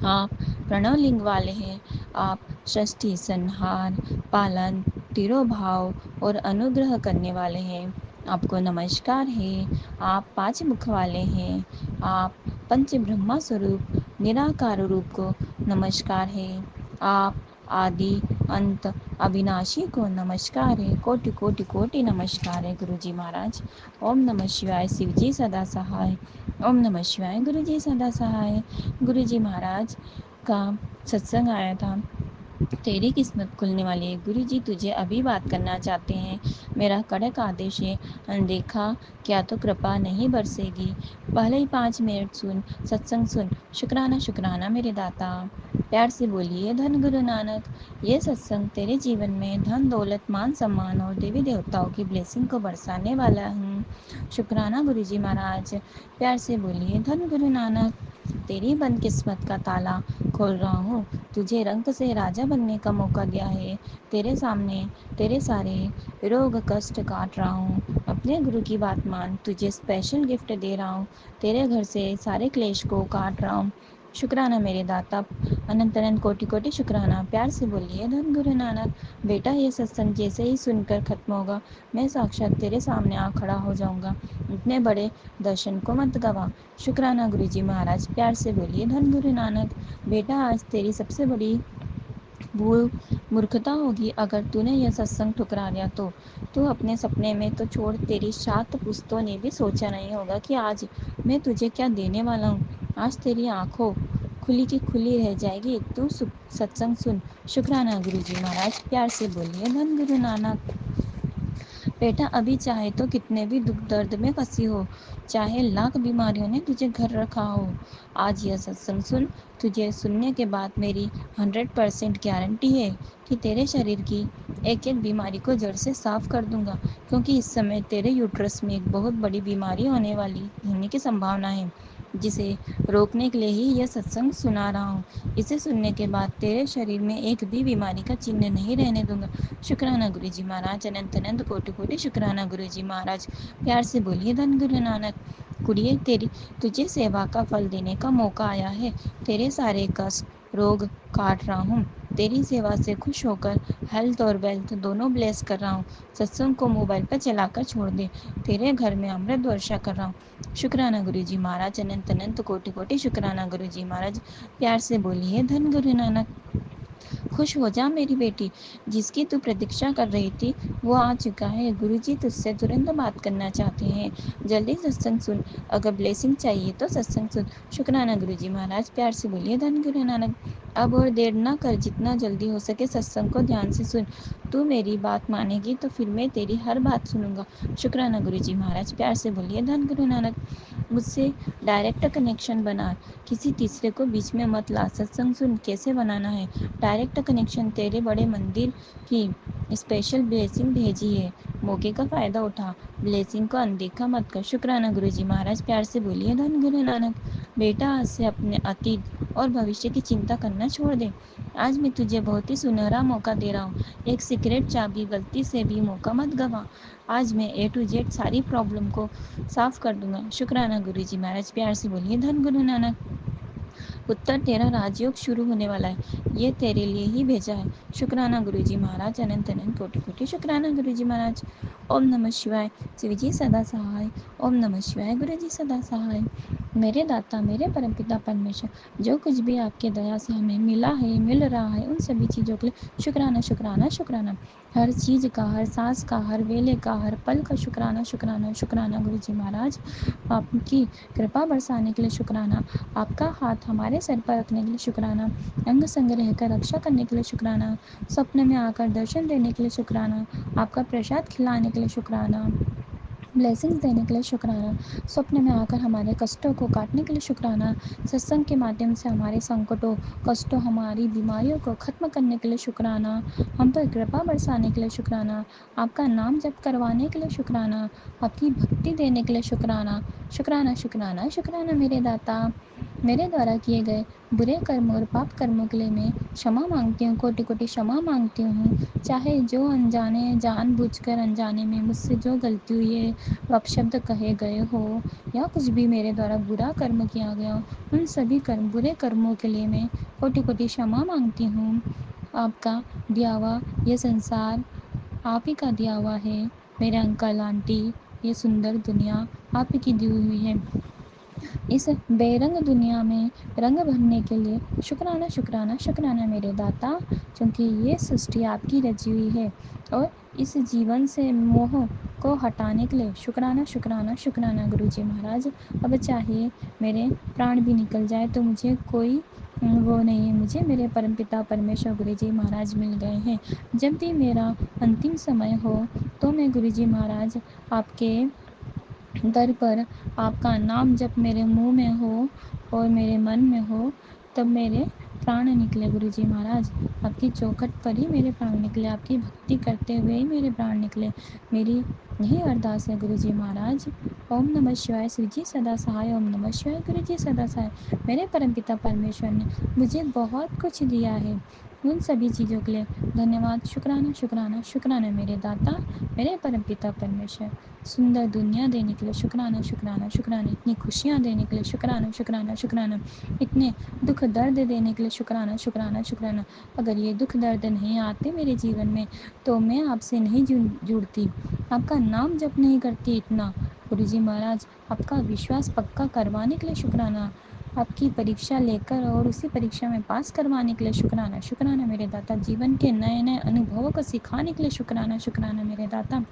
S9: आप प्रणव लिंग वाले हैं। आप सृष्टि संहार पालन तिरोभाव और अनुग्रह करने वाले हैं, आपको नमस्कार है। आप 5 मुख वाले हैं। आप पंच ब्रह्मा स्वरूप निराकार रूप को नमस्कार है। आप आदि अंत अविनाशी को नमस्कार है। कोटि कोटि कोटि नमस्कार है गुरु जी महाराज। ओम नमः शिवाय, शिव जी सदा सहाय। ओम नमः शिवाय, गुरु जी सदा सहाय। गुरु जी महाराज का सत्संग आया था, तेरी किस्मत खुलने वाली है। गुरु जी तुझे अभी बात करना चाहते हैं। मेरा कड़क आदेश है, अनदेखा क्या तो कृपा नहीं बरसेगी। पहले ही 5 मिनट सुन, सत्संग सुन। शुक्राना शुक्राना मेरे दाता। प्यार से बोलिए धन गुरु नानक। ये सत्संग तेरे जीवन में धन दौलत मान सम्मान और देवी देवताओं की ब्लेसिंग को बरसाने वाला हूँ। शुक्राना गुरु जी महाराज। प्यार से बोलिए धन गुरु नानक। तेरी बंद किस्मत का ताला खोल रहा हूँ। तुझे रंक से राजा बनने का मौका दिया है। तेरे सामने तेरे सारे रोग कष्ट काट रहा हूँ। अपने गुरु की बात मान, तुझे स्पेशल गिफ्ट दे रहा हूँ। तेरे घर से सारे क्लेश को काट रहा हूँ। शुक्राना मेरे दाता, अनंत अनंत कोटि कोटि शुक्राना। प्यार से बोलिए धन गुरु नानक। बेटा ये सत्संग जैसे ही सुनकर खत्म होगा, मैं साक्षात तेरे सामने आ खड़ा हो जाऊंगा। इतने बड़े दर्शन को मत गवा। शुक्राना गुरु जी महाराज। प्यार से बोलिए धन गुरु नानक। बेटा आज तेरी सबसे बड़ी भूल मूर्खता होगी अगर तूने यह सत्संग ठुकरा दिया तो। तू अपने सपने में तो छोड़, तेरी 7 पुश्तों ने भी सोचा नहीं होगा कि आज मैं तुझे क्या देने वाला हूँ। आज तेरी आंखों खुली की खुली रह जाएगी। तू सत्संग सुन। शुक्राना गुरुजी महाराज। प्यार से बोलिए धन गुरु नानक। बेटा अभी चाहे तो कितने भी दुख दर्द में फंसी हो, चाहे लाख बीमारियों ने तुझे घर रखा हो, आज यह सत्संग सुन। तुझे सुनने के बाद मेरी 100% गारंटी है कि तेरे शरीर की एक एक बीमारी को जड़ से साफ कर दूंगा, क्योंकि इस समय तेरे यूट्रस में एक बहुत बड़ी बीमारी होने की संभावना है, जिसे रोकने के लिए ही यह सत्संग सुना रहा हूँ। इसे सुनने के बाद तेरे शरीर में एक भी बीमारी का चिन्ह नहीं रहने दूंगा। शुक्राना गुरुजी महाराज। अनंत अनंत कोटि कोटि शुक्राना गुरुजी महाराज। प्यार से बोलिए धन गुरु नानक। कुड़िए तेरी तुझे सेवा का फल देने का मौका आया है। तेरे सारे कष्ट रोग काट रहा हूँ। तेरी सेवा से खुश होकर हेल्थ और वेल्थ दोनों ब्लेस कर रहा हूँ। सत्संग को मोबाइल पर चलाकर छोड़ दे। तेरे घर में अमृत वर्षा कर रहा हूँ। शुक्राना गुरुजी महाराज। अनंत अनंत कोटि कोटि शुक्राना गुरुजी महाराज। प्यार से बोलिए धन गुरु नानक। खुश हो जा मेरी बेटी, जिसकी तू प्रतीक्षा कर रही थी वो आ चुका है। गुरुजी तुझसे तुरंत बात करना चाहते हैं। जल्दी सत्संग सुन। अगर ब्लेसिंग चाहिए तो सत्संग सुन। शुक्राना गुरुजी महाराज। प्यार से बोलिए धन गुरु नानक। अब और देर ना कर, जितना जल्दी हो सके सत्संग को ध्यान से सुन। तू मेरी बात मानेगी तो फिर मैं तेरी हर बात सुनूंगा। शुक्राना गुरुजी महाराज। प्यार से बोलिए धन गुरु नानक। मुझसे डायरेक्ट कनेक्शन बना, किसी तीसरे को बीच में मत ला। सत्संग सुन कैसे बनाना है। डायरेक्ट कनेक्शन तेरे बड़े मंदिर की स्पेशल ब्लेसिंग भेजी है, मौके का फ़ायदा उठा। ब्लेसिंग को अनदेखा मत कर। शुक्राना गुरुजी महाराज। प्यार से बोलिए धन गुरु नानक। बेटा आज से अपने अतीत और भविष्य की चिंता करना छोड़ दे। आज मैं तुझे बहुत ही सुनहरा मौका दे रहा हूँ। एक सीक्रेट चाबी, गलती से भी मौका मत गवा। आज मैं A to Z सारी प्रॉब्लम को साफ कर दूंगा। शुक्राना गुरुजी महाराज। प्यार से बोलिए धन गुरु नानक। उत्तर तेरा राजयोग शुरू होने वाला है, ये तेरे लिए ही भेजा है। शुक्राना गुरुजी महाराज। अनंत अनंत कोटि कोटि शुक्राना गुरुजी महाराज। ओम नमः शिवाय। शिवजी सदा सहाय। ओम नमः शिवाय। गुरुजी सदा सहाय। मेरे दाता, मेरे परमपिता परमेश्वर, जो कुछ भी आपके दया से हमें मिला है, मिल रहा है, उन सभी चीज़ों के लिए शुक्राना शुक्राना शुक्राना। हर चीज़ का, हर सांस का, हर वेले का, हर पल का शुक्राना शुक्राना शुक्राना गुरुजी महाराज। आपकी कृपा बरसाने के लिए शुक्राना। आपका हाथ हमारे सर पर रखने के लिए शुक्राना। अंग संग रहकर रक्षा करने के लिए शुक्राना। स्वप्न में आकर दर्शन देने के लिए शुक्राना। आपका प्रसाद खिलाने के लिए शुक्राना। ब्लेसिंग्स देने के लिए शुक्राना। स्वप्न में आकर हमारे कष्टों को काटने के लिए शुक्राना। सत्संग के माध्यम से हमारे संकटों, कष्टों, हमारी बीमारियों को ख़त्म करने के लिए शुक्राना। हम पर कृपा बरसाने के लिए शुक्राना। आपका नाम जप करवाने के लिए शुक्राना। आपकी भक्ति देने के लिए शुक्राना। शुक्राना शुक्राना शुक्राना मेरे दाता। मेरे द्वारा किए गए बुरे कर्म और पाप कर्मों के लिए मैं क्षमा मांगती हूँ, कोटि कोटि क्षमा मांगती हूँ। चाहे जो अनजाने, जानबूझकर अनजाने में मुझसे जो गलती हुई है, अपशब्द कहे गए हो या कुछ भी मेरे द्वारा बुरा कर्म किया गया हो, उन सभी बुरे कर्मों के लिए मैं कोटि कोटि क्षमा मांगती हूँ। आपका दिया हुआ ये संसार आप ही का दिया हुआ है। मेरे अंकल आंटी, ये सुंदर दुनिया आप ही की दी हुई है। इस बेरंग दुनिया में रंग भरने के लिए शुक्राना शुक्राना शुक्राना मेरे दाता, क्योंकि ये सृष्टि आपकी रची हुई है। और इस जीवन से मोह को हटाने के लिए शुक्राना शुक्राना शुक्राना गुरुजी महाराज। अब चाहे मेरे प्राण भी निकल जाए तो मुझे कोई वो नहीं है। मुझे मेरे परमपिता परमेश्वर गुरुजी महाराज मिल गए हैं। जब भी मेरा अंतिम समय हो तो मैं गुरुजी महाराज आपके दर पर, आपका नाम जब मेरे मुंह में हो और मेरे मन में हो, तब मेरे प्राण निकले गुरुजी महाराज। आपकी चौखट पर ही मेरे प्राण निकले, आपकी भक्ति करते हुए ही मेरे प्राण निकले। मेरी यही अरदास है गुरुजी महाराज। ओम नमः शिवाय। शिवजी सदा सहाय। ओम नमः शिवाय। गुरुजी सदा सहाय। मेरे परमपिता परमेश्वर ने मुझे बहुत कुछ दिया है, उन सभी चीज़ों के लिए धन्यवाद। शुक्राना शुक्राना शुक्राना मेरे दाता, मेरे परमपिता परमेश्वर। सुंदर दुनिया देने के लिए शुक्राना शुक्राना शुक्राना। इतनी खुशियाँ देने के लिए शुक्राना शुक्राना शुक्राना। इतने दुख दर्द देने के लिए शुक्राना शुक्राना शुक्राना। अगर ये दुख दर्द नहीं आते मेरे जीवन में तो मैं आपसे नहीं जुड़ती, आपका नाम जप नहीं करती इतना। गुरुजी महाराज आपका विश्वास पक्का करवाने के लिए शुक्राना। आपकी परीक्षा लेकर और उसी परीक्षा में पास करवाने के लिए शुक्राना शुक्राना मेरे दाता। जीवन के नए नए अनुभवों को सिखाने के लिए शुक्राना शुक्राना मेरे दाता।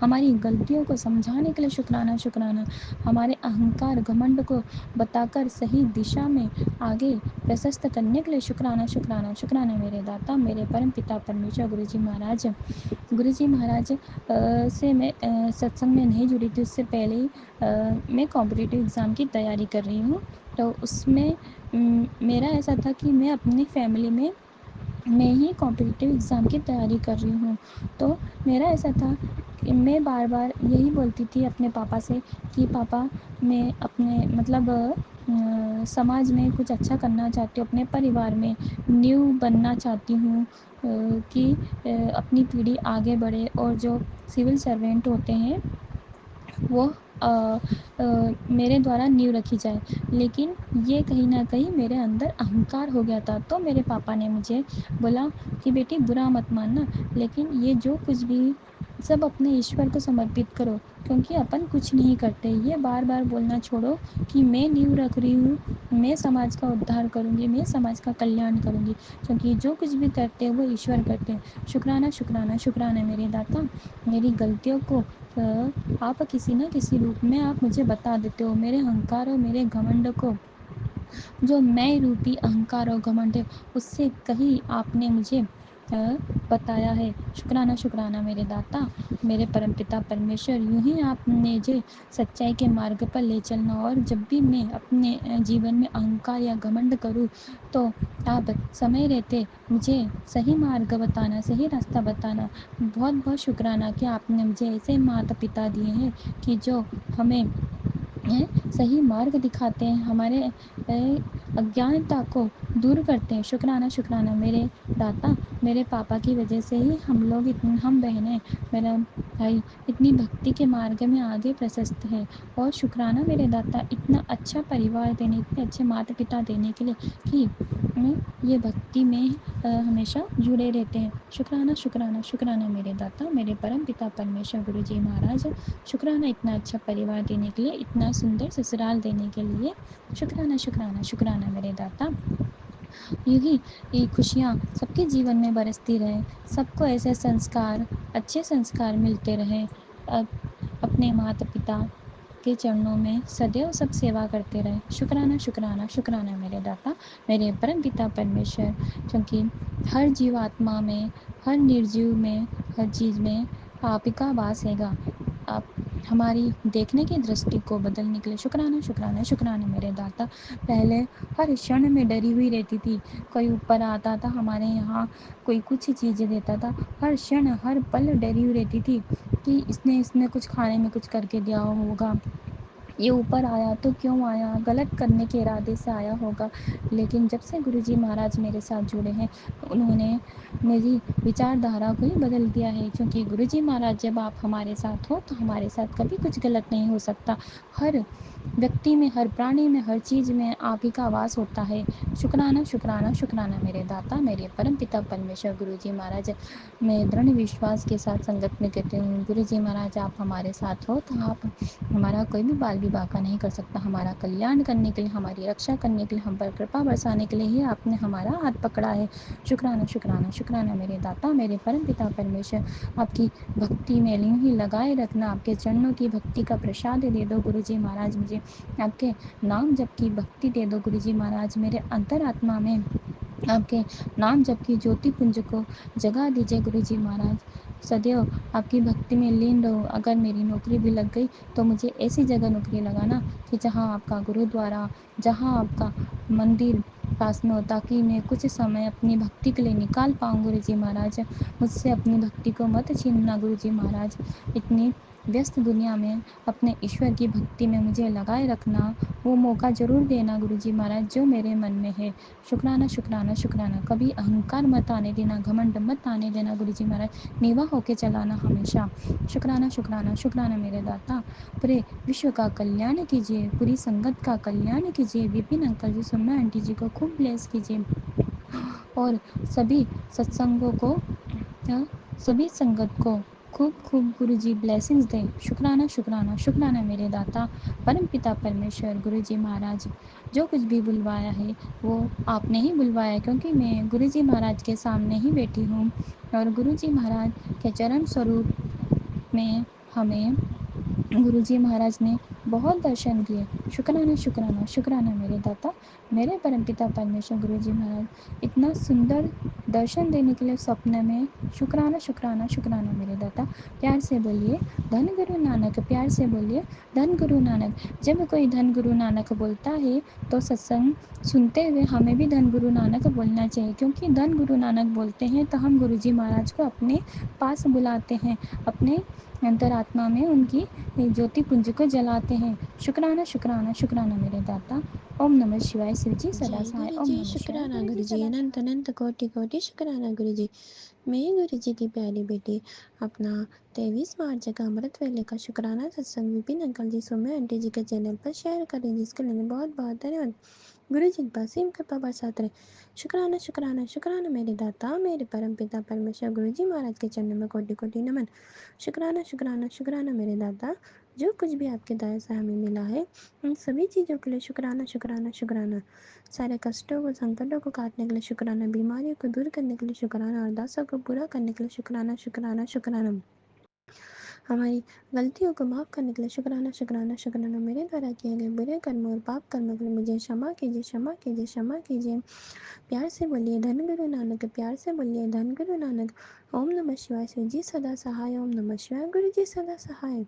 S9: हमारी गलतियों को समझाने के लिए शुक्राना शुक्राना। हमारे अहंकार घमंड को बताकर सही दिशा में आगे प्रशस्त करने के लिए शुक्राना शुक्राना शुक्राना मेरे दाता। मेरे परम पिता परमेश्वर गुरु जी महाराज से मैं सत्संग में नहीं जुड़ी थी। उससे पहले ही मैं कॉम्पिटिटिव एग्ज़ाम की तैयारी कर रही हूँ। तो उसमें मेरा ऐसा था कि मैं अपनी फैमिली में मैं ही कॉम्पिटिटिव एग्ज़ाम की तैयारी कर रही हूँ। तो मेरा ऐसा था कि मैं बार बार यही बोलती थी अपने पापा से कि पापा, मैं अपने मतलब समाज में कुछ अच्छा करना चाहती हूँ, अपने परिवार में न्यू बनना चाहती हूँ, कि अपनी पीढ़ी आगे बढ़े और जो सिविल सर्वेंट होते हैं वो मेरे द्वारा नींव रखी जाए। लेकिन ये कहीं न कहीं मेरे अंदर अहंकार हो गया था। तो मेरे पापा ने मुझे बोला कि बेटी बुरा मत मानना, लेकिन ये जो कुछ भी सब अपने ईश्वर को समर्पित करो, क्योंकि अपन कुछ नहीं करते। ये बार-बार बोलना छोड़ो कि मैं नींव रख रही हूँ, मैं समाज का उद्धार करूँगी, मैं समाज का कल्याण करूँगी, क्योंकि जो कुछ भी करते हैं वो ईश्वर करते हैं। शुक्राना शुक्राना शुक्राना मेरे दाता। मेरी गलतियों को आप किसी न किसी रूप में आप मुझे बता देते हो। मेरे अहंकार और मेरे घमंड को, जो मैं रूपी अहंकार और घमंड है, उससे कहीं आपने मुझे बताया है। शुक्राना शुक्राना मेरे दाता, मेरे परमपिता परमेश्वर। यूं ही आपने मुझे सच्चाई के मार्ग पर ले चलना, और जब भी मैं अपने जीवन में अहंकार या घमंड करूं तो आप समय रहते मुझे सही मार्ग बताना, सही रास्ता बताना। बहुत बहुत शुक्राना कि आपने मुझे ऐसे माता पिता दिए हैं कि जो हमें सही मार्ग दिखाते हैं, हमारे अज्ञानता को दूर करते हैं। शुक्राना शुक्राना मेरे दाता। मेरे पापा की वजह से ही हम लोग हम बहनें, मेरा भाई इतनी भक्ति के मार्ग में आगे प्रशस्त है। और शुक्राना मेरे दाता, इतना अच्छा परिवार देने, इतने अच्छे माता पिता देने के लिए कि ये भक्ति में हमेशा जुड़े रहते हैं। शुक्राना शुक्राना शुक्राना मेरे दाता, मेरे परम पिता परमेश्वर गुरु जी महाराज। शुक्राना इतना अच्छा परिवार देने के लिए, इतना सुंदर ससुराल देने के लिए। शुक्राना शुक्राना शुक्राना मेरे दाता। यूँ ही ये खुशियाँ सबके जीवन में बरसती रहें, सबको ऐसे संस्कार, अच्छे संस्कार मिलते रहें। अपने माता पिता के चरणों में सदैव सब सेवा करते रहें। शुक्राना शुक्राना शुक्राना मेरे दाता, मेरे परम पिता परमेश्वर। क्योंकि हर जीवात्मा में, हर निर्जीव में, हर चीज़ में आप ही का वास हैगा। आप हमारी देखने की दृष्टि को बदलने के लिए शुक्राना शुक्राना शुक्राना मेरे दाता। पहले हर क्षण में डरी हुई रहती थी, कोई ऊपर आता था हमारे यहाँ, कोई कुछ चीज़ें देता था, हर क्षण हर पल डरी हुई रहती थी कि इसने कुछ खाने में कुछ करके दिया होगा, ये ऊपर आया तो क्यों आया, गलत करने के इरादे से आया होगा। लेकिन जब से गुरुजी महाराज मेरे साथ जुड़े हैं, उन्होंने मेरी विचारधारा को ही बदल दिया है। क्योंकि गुरुजी महाराज जब आप हमारे साथ हो तो हमारे साथ कभी कुछ गलत नहीं हो सकता। हर व्यक्ति में, हर प्राणी में, हर चीज़ में आप ही का वास होता है। शुक्राना शुक्राना शुक्राना मेरे दाता, मेरे परम पिता परमेश्वर गुरुजी महाराज। मैं दृढ़ विश्वास के साथ संगत में कहती हूँ, गुरुजी महाराज आप हमारे साथ हो तो आप हमारा कोई भी बाल भी बाका नहीं कर सकता। हमारा कल्याण करने के लिए, हमारी रक्षा करने के लिए, हम पर कृपा बरसाने के लिए ही आपने हमारा हाथ पकड़ा है। शुक्राना शुक्राना शुक्राना मेरे दाता, मेरे परम पिता परमेश्वर। आपकी भक्ति में यूं ही लगाए रखना, आपके चरणों की भक्ति का प्रसाद दे दो गुरुजी महाराज मुझे। आपके नाम जप की भक्ति दे दो गुरुजी महाराज, मेरे अंतरात्मा में आपके नाम जप की ज्योति पुंज को जगा दीजिए गुरुजी महाराज। सदैव आपकी भक्ति में लीन रहूं। अगर मेरी नौकरी भी लग गई तो मुझे ऐसी जगह नौकरी लगाना कि जहां आपका गुरुद्वारा, जहां आपका मंदिर पास में हो, ताकि मैं कुछ समय अपनी भक्ति के लिए निकाल पाऊँ गुरुजी महाराज। मुझसे अपनी भक्ति को मत छीनना गुरुजी महाराज। इतनी व्यस्त दुनिया में अपने ईश्वर की भक्ति में मुझे लगाए रखना, वो मौका ज़रूर देना गुरुजी महाराज जो मेरे मन में है। शुक्राना शुक्राना शुक्राना। कभी अहंकार मत आने देना, घमंड मत आने देना गुरुजी महाराज। नीवा होके चलाना हमेशा। शुक्राना शुक्राना शुक्राना मेरे दाता। पूरे विश्व का कल्याण कीजिए, पूरी संगत का कल्याण कीजिए। विपिन अंकल जी, सोम्या आंटी जी को खूब ब्लेस कीजिए, और सभी सत्संगों को, सभी संगत को खूब खूब गुरुजी ब्लेसिंग्स दें। शुक्राना शुक्राना शुक्राना मेरे दाता परम पिता परमेश्वर गुरुजी महाराज, जो कुछ भी बुलवाया है वो आपने ही बुलवाया, क्योंकि मैं गुरुजी महाराज के सामने ही बैठी हूँ और गुरुजी महाराज के चरण स्वरूप में हमें गुरुजी महाराज ने बहुत दर्शन दिए। शुक्राना शुक्राना शुक्राना मेरे दाता मेरे परमपिता परमेश्वर गुरुजी महाराज, इतना सुंदर दर्शन देने के लिए स्वप्न में। शुक्राना शुक्राना शुक्राना मेरे दाता। प्यार से बोलिए धन गुरु नानक, प्यार से बोलिए धन गुरु नानक। जब कोई धन गुरु नानक बोलता है तो सत्संग सुनते हुए हमें भी धन गुरु नानक बोलना चाहिए, क्योंकि धन गुरु नानक बोलते हैं तो हम गुरुजी महाराज को अपने पास बुलाते हैं, अपने अंतरात्मा में उनकी ज्योति पुंज को जलाते हैं। शुक्राना शुक्राना शुक्राना मेरे दाता। ओम नमः शिवाय। शिव जी सदा
S6: जय
S9: सहाय।
S6: गुरु
S9: ओम
S6: जी,
S9: नमः शिवाय।
S6: शुक्राना
S9: गुरु जी
S6: गुरु जी,
S9: सदा
S6: अनंत
S9: सहाय।
S6: अनंत कोटि कोटि शुक्राना गुरु जी। मैं गुरु जी की प्यारी बेटी अपना 23 मार्च का अमृत वेले का शुक्राना सत्संग विपिन अंकल जी सौम्या आंटी जी के चैनल पर शेयर करें, जिसके लिए बहुत बहुत धन्यवाद। गुरु जी बसीम कृपा बरसात रहे। शुक्राना शुक्राना शुक्राना मेरे दाता मेरे परम पिता परमेश्वर गुरु जी महाराज के चरणों में कोटि कोटि नमन। शुक्राना शुक्राना शुक्राना मेरे दाता, जो कुछ भी आपके दया से हमें मिला है उन सभी चीज़ों के लिए शुक्राना शुक्राना शुक्राना। सारे कष्टों को संकटों को काटने के लिए शुक्राना, बीमारियों को दूर करने के लिए शुक्राना, अरदासों को पूरा करने के लिए शुक्राना शुक्राना शुक्राना, हमारी गलतियों को माफ़ करने के लिए शुक्राना शुक्राना शुक्राना। मेरे द्वारा किए गए बुरे कर्म और पाप कर्मों के लिए मुझे क्षमा कीजिए क्षमा कीजिए क्षमा कीजिए। प्यार से बोलिए धन गुरु नानक, प्यार से बोलिए धन गुरु नानक। ओम नमः शिवाय। शिव जी सदा सहाय। ओम नमः शिवाय। गुरु जी सदा सहाय।